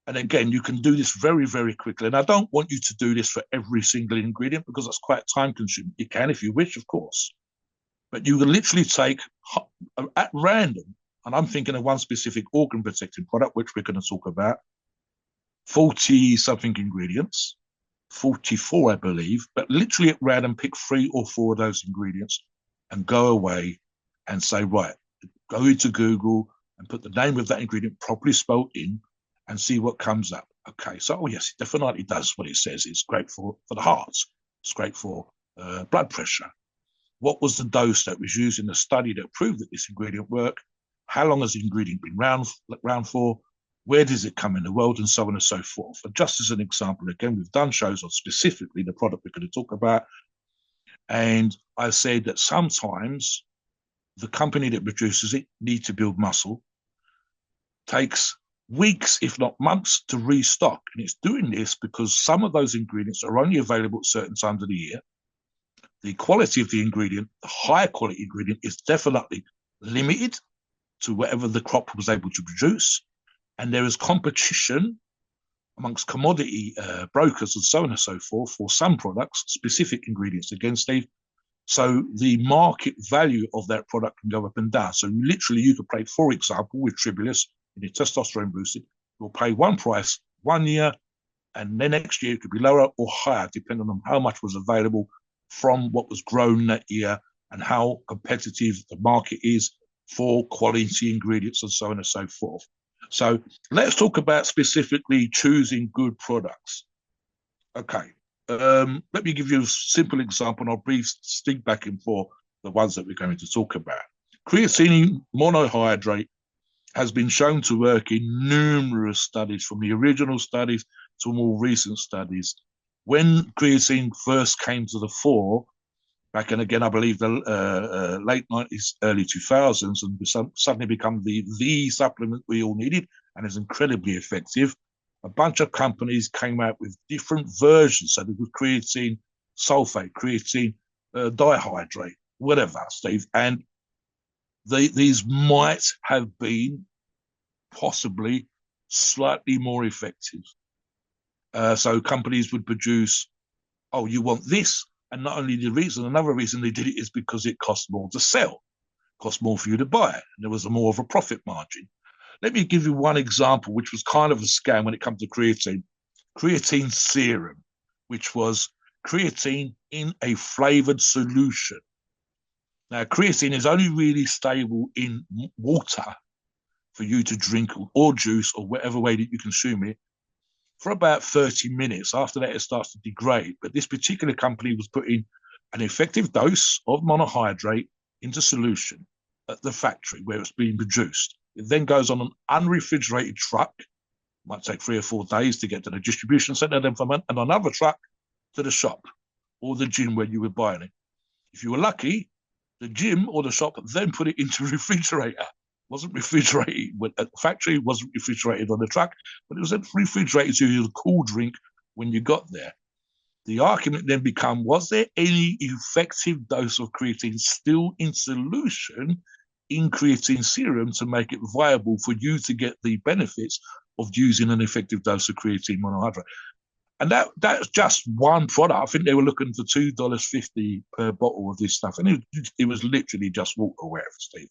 And again, you can do this very, very quickly. And I don't want you to do this for every single ingredient because that's quite time consuming. You can if you wish, of course. But you can literally take at random, and I'm thinking of one specific organ protecting product, which we're going to talk about, 40 something ingredients, 44, I believe, but literally at random, pick 3 or 4 of those ingredients and go away and say, right, go into Google and put the name of that ingredient properly spelled in and see what comes up. Okay, so, oh yes, it definitely does what it says. It's great for the heart. It's great for blood pressure. What was the dose that was used in the study that proved that this ingredient worked? How long has the ingredient been around for? Where does it come in the world? And so on and so forth. And just as an example, again, we've done shows on specifically the product we're going to talk about. And I said that sometimes the company that produces it, Needtobuildmuscle, takes weeks, if not months, to restock. And it's doing this because some of those ingredients are only available at certain times of the year. The quality of the ingredient, the high quality ingredient, is definitely limited to whatever the crop was able to produce. And there is competition amongst commodity brokers and so on and so forth for some products, specific ingredients again, Steve. So the market value of that product can go up and down. So literally you could pay, for example, with Tribulus in your testosterone boosted, you'll pay one price 1 year, and then next year it could be lower or higher, depending on how much was available from what was grown that year and how competitive the market is for quality ingredients and so on and so forth. So let's talk about specifically choosing good products. Okay, let me give you a simple example, and I'll brief stick back in for the ones that we're going to talk about. Creatine monohydrate has been shown to work in numerous studies, from the original studies to more recent studies. When creatine first came to the fore, back in, again, I believe the late 90s, early 2000s, and suddenly become the supplement we all needed and is incredibly effective, a bunch of companies came out with different versions. So there was creatine sulfate, creatine dihydrate, whatever, Steve. And these might have been possibly slightly more effective. So companies would produce, oh, you want this? And not only the reason, another reason they did it is because it cost more to sell, cost more for you to buy, and there was more of a profit margin. Let me give you one example, which was kind of a scam when it comes to creatine. Creatine serum, which was creatine in a flavored solution. Now, creatine is only really stable in water for you to drink or juice or whatever way that you consume it for about 30 minutes. After that, it starts to degrade. But this particular company was putting an effective dose of monohydrate into solution at the factory where it's being produced. It then goes on an unrefrigerated truck. Might take 3 or 4 days to get to the distribution center, then from another truck to the shop or the gym where you were buying it. If you were lucky, the gym or the shop then put it into a refrigerator. Wasn't refrigerated at the factory, wasn't refrigerated on the truck, but it was refrigerated so you had a cool drink when you got there. The argument then became, was there any effective dose of creatine still in solution in creatine serum to make it viable for you to get the benefits of using an effective dose of creatine monohydrate? And that's just one product. I think they were looking for $2.50 per bottle of this stuff. And it was literally just water or whatever, Steve.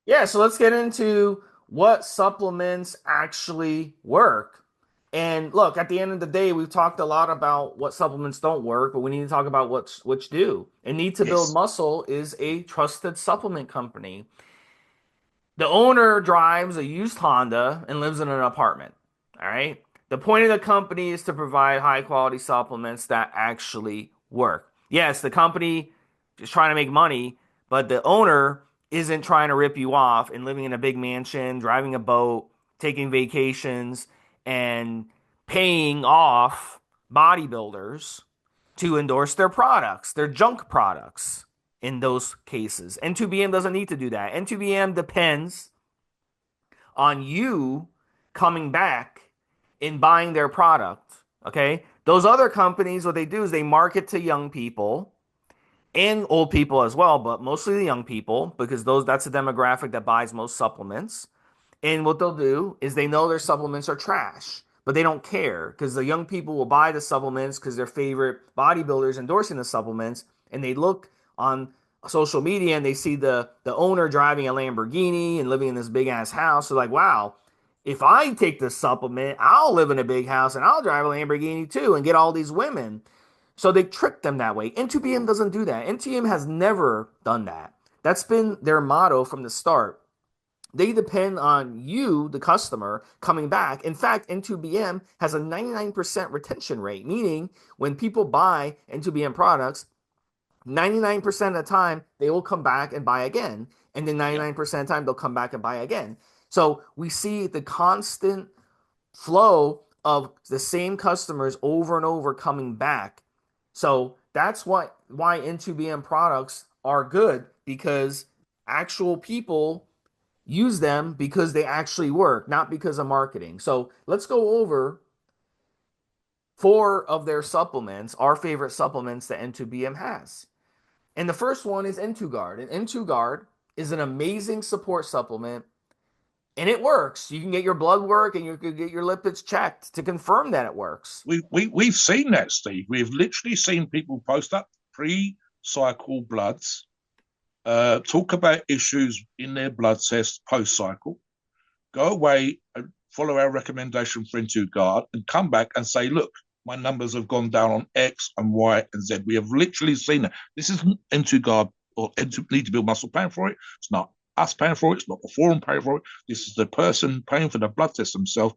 Yeah, so let's get into what supplements actually work. And look, at the end of the day, we've talked a lot about what supplements don't work, but we need to talk about which do. And Need to Build Yes. Muscle is a trusted supplement company. The owner drives a used Honda and lives in an apartment. All right. The point of the company is to provide high quality supplements that actually work. Yes, the company is trying to make money, but the owner isn't trying to rip you off and living in a big mansion, driving a boat, taking vacations, and paying off bodybuilders to endorse their products, their junk products in those cases. N2BM doesn't need to do that. N2BM depends on you coming back in buying their product. Okay. Those other companies, what they do is they market to young people and old people as well, but mostly the young people because that's the demographic that buys most supplements. And what they'll do is they know their supplements are trash, but they don't care because the young people will buy the supplements because their favorite bodybuilders endorsing the supplements, and they look on social media and they see the owner driving a Lamborghini and living in this big ass house. So like, wow, if I take this supplement, I'll live in a big house and I'll drive a Lamborghini too and get all these women. So they trick them that way. N2BM doesn't do that. NTM has never done that. That's been their motto from the start. They depend on you, the customer, coming back. In fact, N2BM has a 99% retention rate, meaning when people buy N2BM products, 99% of the time they will come back and buy again. And then Yeah. 99% of the time they'll come back and buy again. So we see the constant flow of the same customers over and over coming back. So that's why N2BM products are good because actual people use them because they actually work, not because of marketing. So let's go over four of their supplements, our favorite supplements that N2BM has. And the first one is N2Guard. And N2Guard is an amazing support supplement and it works. You can get your blood work and you can get your lipids checked to confirm that it works. We've seen that, Steve. We've literally seen people post up pre-cycle bloods, talk about issues in their blood test post-cycle, go away and follow our recommendation for N2Guard, and come back and say, look, my numbers have gone down on X and Y and Z. We have literally seen that. This isn't N2Guard or Needtobuildmuscle paying for it. It's not us paying for it. It's not the forum paying for it. This is the person paying for the blood test themselves.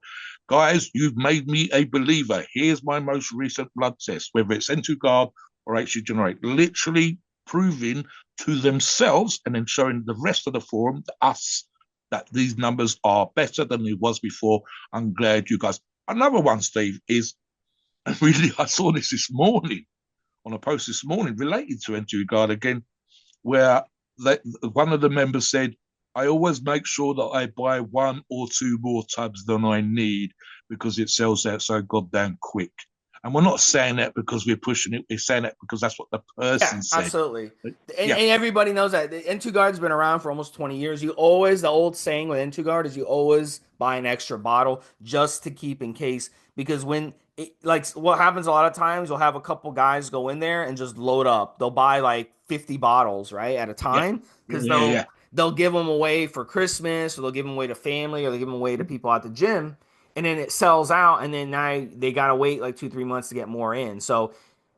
Guys, you've made me a believer. Here's my most recent blood test, whether it's N2Guard or Ketogenic, literally proving to themselves and then showing the rest of the forum, us, that these numbers are better than it was before. I'm glad you guys. Another one, Steve, is really, I saw this morning on a post this morning related to N2Guard again, where one of the members said, I always make sure that I buy one or two more tubs than I need because it sells out so goddamn quick. And we're not saying that because we're pushing it. We're saying that because that's what the Yeah, person said. absolutely. But, And, yeah, and everybody knows that. The N2Guard's been around for almost 20 years. The old saying with N2Guard is you always buy an extra bottle just to keep in case. Because like what happens a lot of times, you'll have a couple guys go in there and just load up. They'll buy like 50 bottles, right, at a yeah, time yeah, because yeah, yeah. they'll give them away for Christmas or they'll give them away to family or they'll give them away to people at the gym. And then it sells out, and then now they gotta wait like 2, 3 months to get more in. So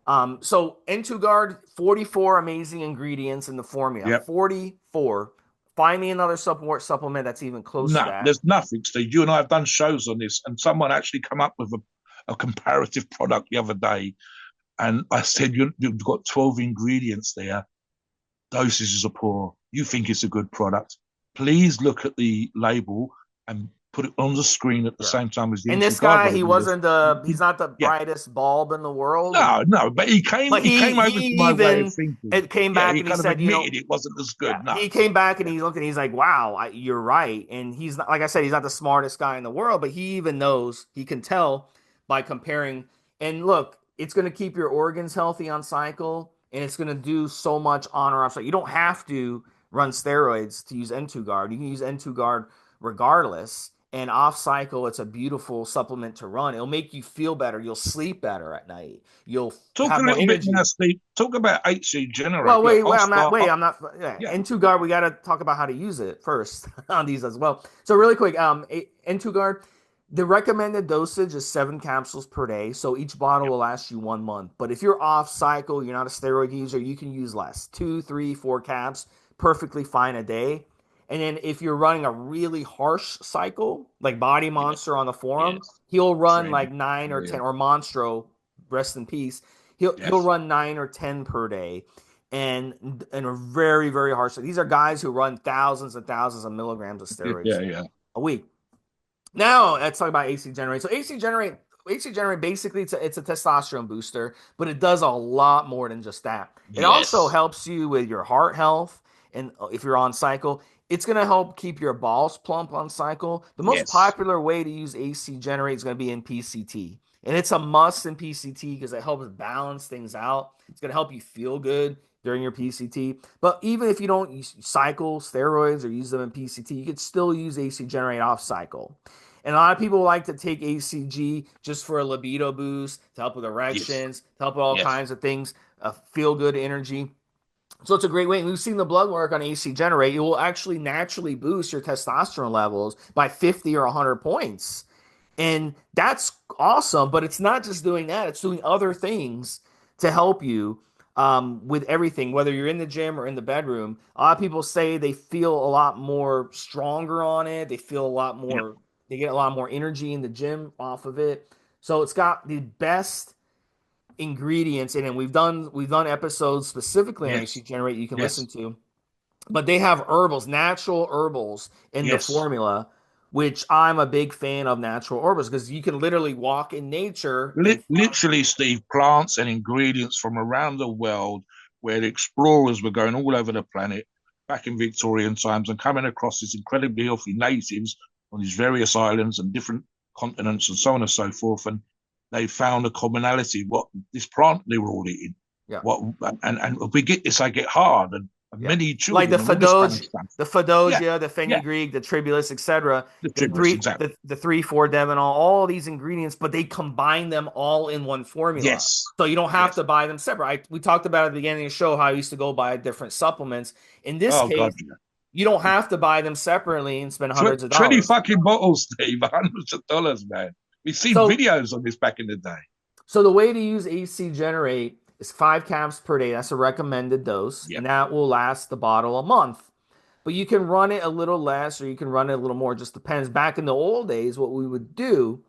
N2Guard, 44 amazing ingredients in the formula. Yeah. 44. Find me another supplement that's even close to No, that. there's nothing, Steve. You and I have done shows on this, and someone actually come up with a comparative product the other day. And I said, you've got 12 ingredients there. Dosages are poor. You think it's a good product. Please look at the label and put it on the screen at the Sure. same time as the And Into this Guard guy, label is. he's not the Yeah. brightest bulb in the world. No, no, but But he came over to my way of thinking. it came Yeah, back he and he kind of said, admitted it wasn't as yeah, good. No. he came back and Yeah. he's looking, he's like, wow, you're right. And he's not, like I said, he's not the smartest guy in the world, but he even knows, he can tell by comparing. And look, it's going to keep your organs healthy on cycle and it's going to do so much on or off. So you don't have to run steroids to use N2Guard. You can use N2Guard regardless. And off cycle, it's a beautiful supplement to run. It'll make you feel better. You'll sleep better at night. You'll Talk a have more little bit now, energy. Steve. Talk about HC Generate. Well, Look, wait, I'll I'm not. start. Wait, I'm not. Yeah, Yeah, N2Guard. We got to talk about how to use it first on these as well. So really quick, N2Guard. The recommended dosage is 7 capsules per day. So each bottle yeah, will last you 1 month. But if you're off cycle, you're not a steroid user, you can use less. 2, 3, 4 caps, perfectly fine a day. And then if you're running a really harsh cycle, like Body yes, Monster on the forum, yes. he'll run Trend. like nine or Yeah, ten, or Monstro, rest in peace. He'll yes. run 9 or 10 per day, and a very very harsh. So these are guys who run thousands and thousands of milligrams of Yeah, steroids yeah. a week. Now let's talk about AC Generate. So AC Generate basically it's a testosterone booster, but it does a lot more than just that. It also Yes. helps you with your heart health, and if you're on cycle, It's going to help keep your balls plump on cycle. The most Yes. popular way to use AC Generate is going to be in PCT. And it's a must in PCT because it helps balance things out. It's going to help you feel good during your PCT. But even if you don't cycle steroids or use them in PCT, you could still use AC Generate off cycle. And a lot of people like to take ACG just for a libido boost, to help with Yes. erections, to help with all Yes. kinds of things, feel good energy. So it's a great way. And we've seen the blood work on AC Generate. It will actually naturally boost your testosterone levels by 50 or 100 points. And that's awesome. But it's not just doing that, it's doing other things to help you with everything, whether you're in the gym or in the bedroom. A lot of people say they feel a lot more stronger on it. They feel a lot Yeah. more, they get a lot more energy in the gym off of it. So it's got the best ingredients in it. We've done episodes specifically on AC Yes. Generate you can listen Yes. to, but they have herbals, natural herbals in the Yes. formula, which I'm a big fan of natural herbals because you can literally walk in nature and find. Literally, Steve, plants and ingredients from around the world where the explorers were going all over the planet back in Victorian times and coming across these incredibly healthy natives on these various islands and different continents and so on and so forth. And they found a commonality, what this plant they were all eating. Yeah. What and if we get this, I get hard and Yeah. many Like children and all this kind of stuff. the Yeah, Fadoja, the yeah. fenugreek, the tribulus, etc. The tribulus, exactly. The 3,4-dimenol, all these ingredients, but they combine them all in one formula. Yes, So you don't have yes. to buy them separate. We talked about at the beginning of the show how I used to go buy different supplements. In this Oh God, case, you don't have to buy them separately and spend hundreds of 20 dollars. fucking bottles, Steve, hundreds of dollars, man. We've seen So videos on this back in the day. So the way to use AC Generate is 5 caps per day. That's a recommended dose, Yep. and that will last the bottle a month. But you can run it a little less, or you can run it a little more. Just depends. Back in the old days, what we would do,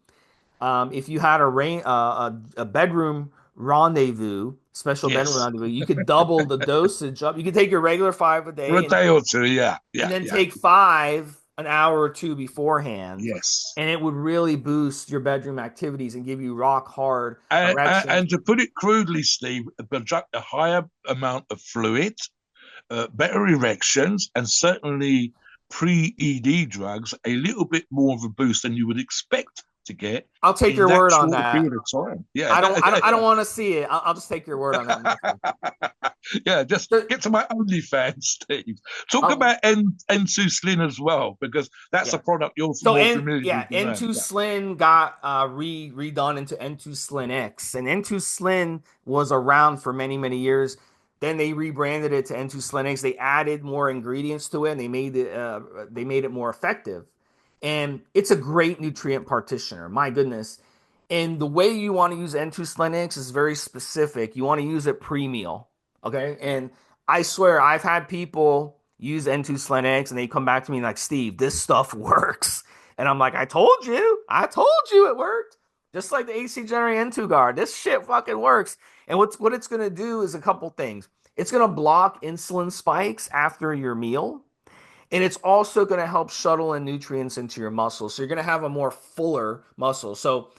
if you had a bedroom rendezvous, special bedroom Yes. rendezvous, you could double the dosage up. You could take your regular 5 a For a day, day or two, yeah. and Yeah, then yeah. take 5 an hour or 2 beforehand, Yes. and it would really boost your bedroom activities and give you rock hard erections. And to put it crudely, Steve, a higher amount of fluid, better erections, and certainly pre-ED drugs, a little bit more of a boost than you would expect to get I'll take in your that word on short that. period of time. Yeah, I don't want to see it. I'll just take your word on that, Michael. yeah, just So, get to my OnlyFans, Steve. Talk I'll, about N2 Slim as well, because that's a yeah. product you're So more N familiar yeah, with than that. N2 Yeah. Slim got redone into N2 Slim X. And N2 Slim was around for many, many years. Then they rebranded it to N2 Slim X. They added more ingredients to it and they made it more effective. And it's a great nutrient partitioner. My goodness. And the way you want to use N2 Slim X is very specific. You want to use it pre-meal. Okay. And I swear I've had people use N2 Slim X and they come back to me like, Steve, this stuff works. And I'm like, I told you it worked. Just like the AC Generate N2 guard. This shit fucking works. And what it's gonna do is a couple things. It's gonna block insulin spikes after your meal. And it's also going to help shuttle in nutrients into your muscles. So you're going to have a more fuller muscle. So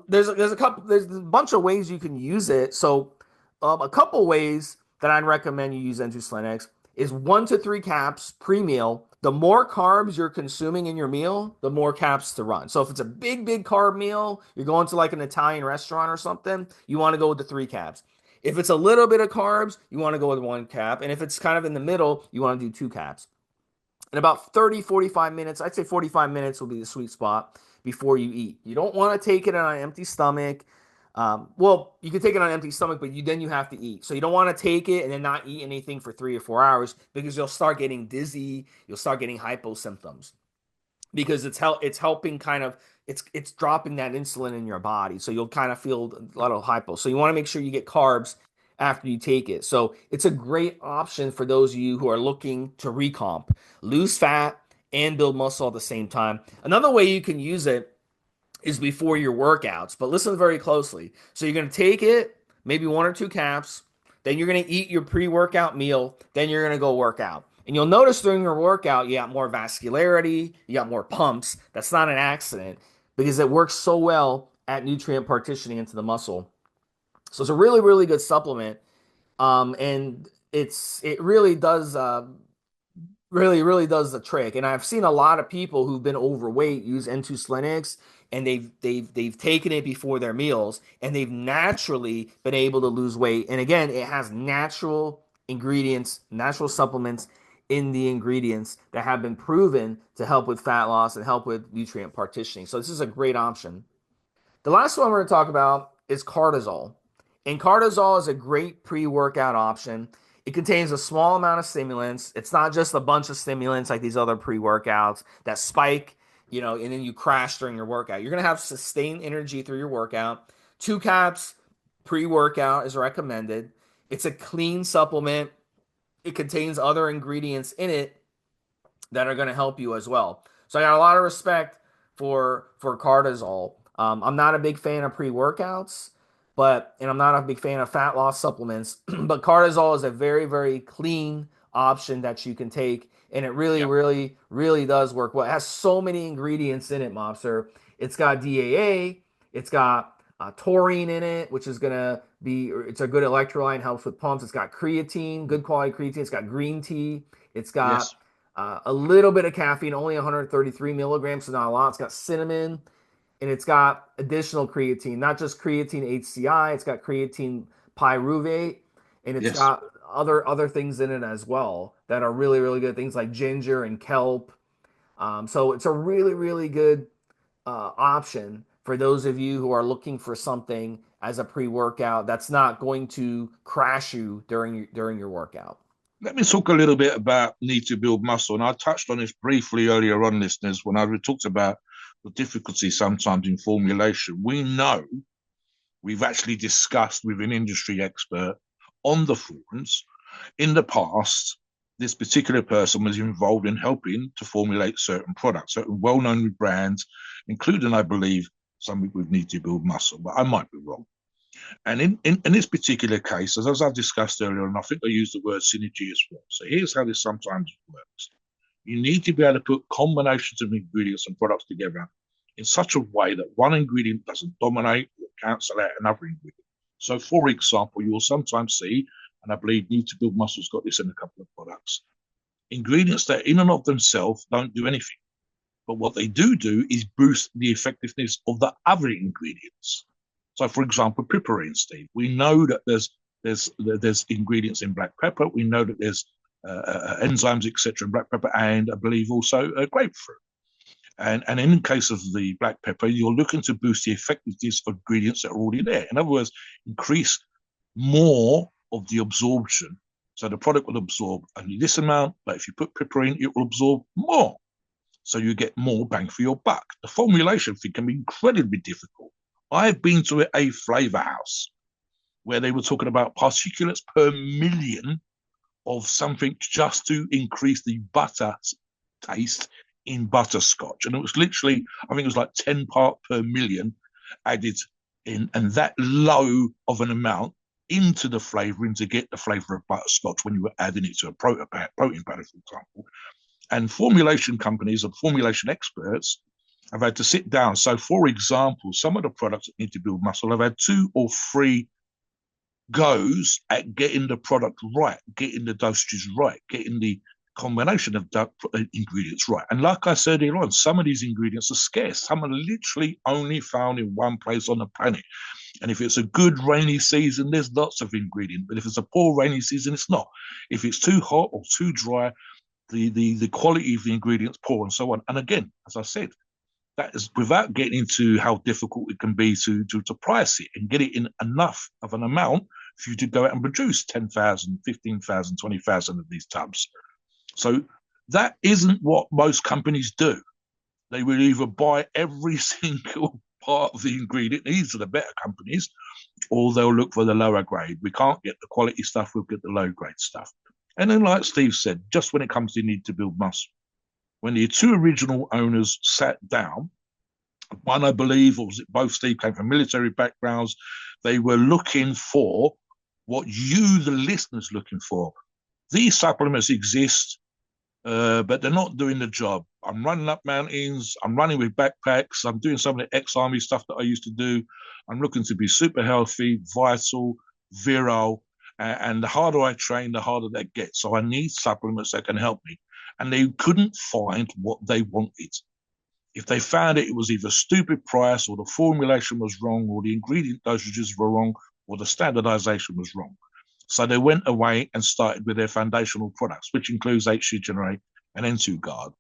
there's a bunch of ways you can use it. So a couple ways that I'd recommend you use N2 is 1 to 3 caps pre-meal. The more carbs you're consuming in your meal, the more caps to run. So if it's a big carb meal, you're going to like an Italian restaurant or something, you want to go with the 3 caps. If it's a little bit of carbs, you want to go with 1 cap. And if it's kind of in the middle, you want to do 2 caps. In about 30, 45 minutes, I'd say 45 minutes will be the sweet spot before you eat. You don't want to take it on an empty stomach. Well, you can take it on an empty stomach, but then you have to eat. So you don't want to take it and then not eat anything for 3 or 4 hours because you'll start getting dizzy. You'll start getting hypo symptoms because it's helping kind of it's dropping that insulin in your body, so you'll kind of feel a lot of hypo. So you want to make sure you get carbs after you take it. So it's a great option for those of you who are looking to recomp, lose fat, and build muscle at the same time. Another way you can use it is before your workouts, but listen very closely. So you're going to take it, maybe 1 or 2 caps, then you're going to eat your pre-workout meal, then you're going to go work out. And you'll notice during your workout, you got more vascularity, you got more pumps. That's not an accident because it works so well at nutrient partitioning into the muscle. So it's a really, really good supplement. And it really does Really, really does the trick. And I've seen a lot of people who've been overweight use N2 Slinix, and they've taken it before their meals, and they've naturally been able to lose weight. And again, it has natural ingredients, natural supplements in the ingredients that have been proven to help with fat loss and help with nutrient partitioning. So this is a great option. The last one we're going to talk about is cortisol. And cortisol is a great pre workout option. It contains a small amount of stimulants. It's not just a bunch of stimulants like these other pre workouts that spike, and then you crash during your workout. You're going to have sustained energy through your workout. 2 caps pre workout is recommended. It's a clean supplement. It contains other ingredients in it that are going to help you as well. So I got a lot of respect for cortisol. I'm not a big fan of pre-workouts, and I'm not a big fan of fat loss supplements. But cortisol is a very, very clean option that you can take, and it really, Yep. really, really does work well. It has so many ingredients in it, Mobster. It's got DAA, it's got taurine in it, which is gonna it's a good electrolyte, helps with pumps. It's got creatine, good quality creatine. It's got green tea. It's got Yes. a little bit of caffeine, only 133 milligrams, so not a lot. It's got cinnamon, and it's got additional creatine, not just creatine HCI. It's got creatine pyruvate, and it's Yes. got other things in it as well that are really, really good. Things like ginger and kelp. So it's a really, really good option for those of you who are looking for something as a pre-workout that's not going to crash you during your workout. Let me talk a little bit about need to build muscle. And I touched on this briefly earlier on, listeners, when I talked about the difficulty sometimes in formulation. We know we've actually discussed with an industry expert on the forums in the past. This particular person was involved in helping to formulate certain products, certain well-known brands, including, I believe, something with need to build muscle, but I might be wrong. And in this particular case, as I've discussed earlier, and I think I used the word synergy as well. So here's how this sometimes works. You need to be able to put combinations of ingredients and products together in such a way that one ingredient doesn't dominate or cancel out another ingredient. So, for example, you will sometimes see, and I believe Need to Build Muscle's got this in a couple of products, ingredients that in and of themselves don't do anything. But what they do is boost the effectiveness of the other ingredients. So, for example, piperine, Steve. We know that there's ingredients in black pepper. We know that there's enzymes, etc., in black pepper, and I believe also grapefruit. And in the case of the black pepper, you're looking to boost the effectiveness of ingredients that are already there. In other words, increase more of the absorption. So the product will absorb only this amount, but if you put piperine, it will absorb more. So you get more bang for your buck. The formulation thing can be incredibly difficult. I've been to a flavor house where they were talking about particulates per million of something just to increase the butter taste in butterscotch. And it was literally, I think it was like 10 part per million added in, and that low of an amount into the flavoring to get the flavor of butterscotch when you were adding it to a protein powder, for example. And formulation companies and formulation experts have had to sit down. So, for example, some of the products that Need to Build Muscle have had 2 or 3 goes at getting the product right, getting the dosages right, getting the combination of ingredients right. And like I said earlier on, some of these ingredients are scarce. Some are literally only found in one place on the planet. And if it's a good rainy season, there's lots of ingredients. But if it's a poor rainy season, it's not. If it's too hot or too dry, the quality of the ingredients poor and so on. And again, as I said, that is without getting into how difficult it can be to price it and get it in enough of an amount for you to go out and produce 10,000, 15,000, 20,000 of these tubs. So that isn't what most companies do. They will either buy every single part of the ingredient, these are the better companies, or they'll look for the lower grade. We can't get the quality stuff, we'll get the low grade stuff. And then, like Steve said, just when it comes to Need to Build Muscle, when the 2 original owners sat down, one, I believe, or was it both, Steve, came from military backgrounds, they were looking for what you, the listeners, looking for. These supplements exist, but they're not doing the job. I'm running up mountains. I'm running with backpacks. I'm doing some of the ex-army stuff that I used to do. I'm looking to be super healthy, vital, virile. And the harder I train, the harder that gets. So I need supplements that can help me. and they couldn't find what they wanted. If they found it was either stupid price, or the formulation was wrong, or the ingredient dosages were wrong, or the standardization was wrong. So they went away and started with their foundational products, which includes HC Generate and N2 Guard.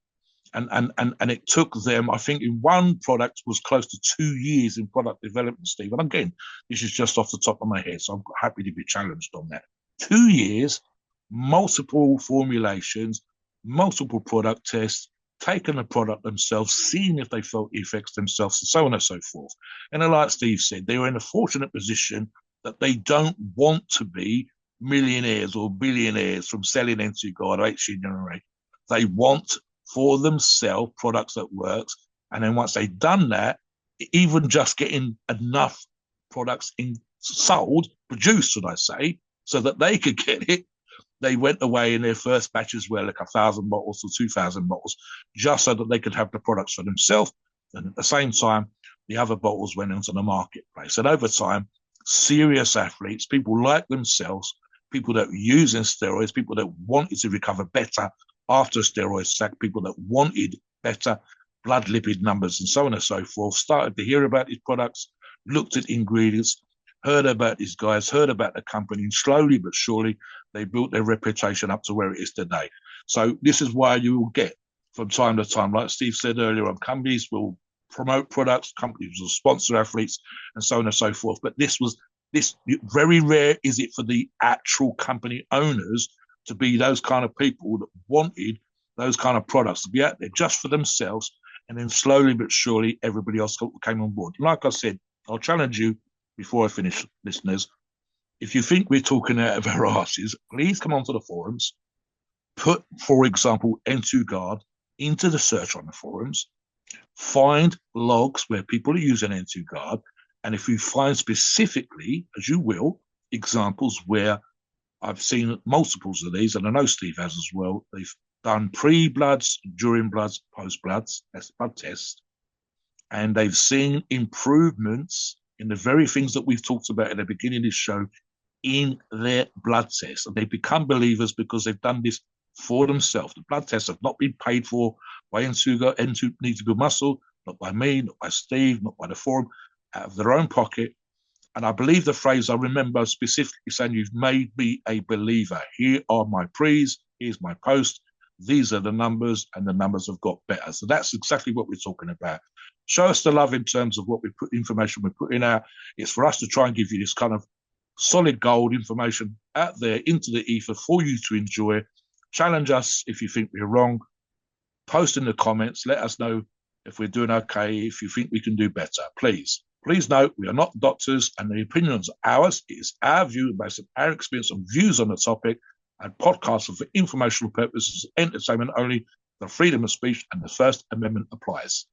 And it took them, I think, in one product was close to 2 years in product development, Steve. And again, this is just off the top of my head, so I'm happy to be challenged on that. 2 years, multiple formulations, multiple product tests, taking the product themselves, seeing if they felt the effects themselves, and so on and so forth. And like Steve said, they were in a fortunate position that they don't want to be millionaires or billionaires from selling N2 Guard or HC Generate. They want for themselves products that works. And then once they've done that, even just getting enough products sold, produced, should I say, so that they could get it, they went away in their first batch as well, like 1,000 bottles or 2,000 bottles, just so that they could have the products for themselves. And at the same time, the other bottles went into the marketplace. And over time, serious athletes, people like themselves, people that were using steroids, people that wanted to recover better after steroid sack, people that wanted better blood lipid numbers and so on and so forth, started to hear about these products, looked at ingredients, heard about these guys, heard about the company, and slowly but surely they built their reputation up to where it is today. So this is why you will get from time to time, like Steve said earlier on, companies will promote products, companies will sponsor athletes, and so on and so forth. But this very rare is it for the actual company owners to be those kind of people that wanted those kind of products to be out there just for themselves, and then slowly but surely everybody else came on board. Like I said, I'll challenge you before I finish, listeners. If you think we're talking out of our asses, please come onto the forums, put, for example, N2 Guard into the search on the forums, find logs where people are using N2 Guard, and if you find specifically, as you will, examples where I've seen multiples of these, and I know Steve has as well, they've done pre-bloods, during bloods, post-bloods, that's blood tests, and they've seen improvements in the very things that we've talked about at the beginning of this show in their blood tests. And they've become believers because they've done this for themselves. The blood tests have not been paid for by Needtobuildmuscle, not by me, not by Steve, not by the forum, out of their own pocket. And I believe the phrase I remember specifically saying, "You've made me a believer. Here are my pre's, here's my post. These are the numbers, and the numbers have got better." So that's exactly what we're talking about. Show us the love in terms of what we put, information we're putting out. It's for us to try and give you this kind of solid gold information out there into the ether for you to enjoy. Challenge us if you think we're wrong. Post in the comments. Let us know if we're doing okay, if you think we can do better. Please note, we are not doctors, and the opinions are ours. It is our view based on our experience and views on the topic, and podcasts are for informational purposes, entertainment only. The freedom of speech and the First Amendment applies.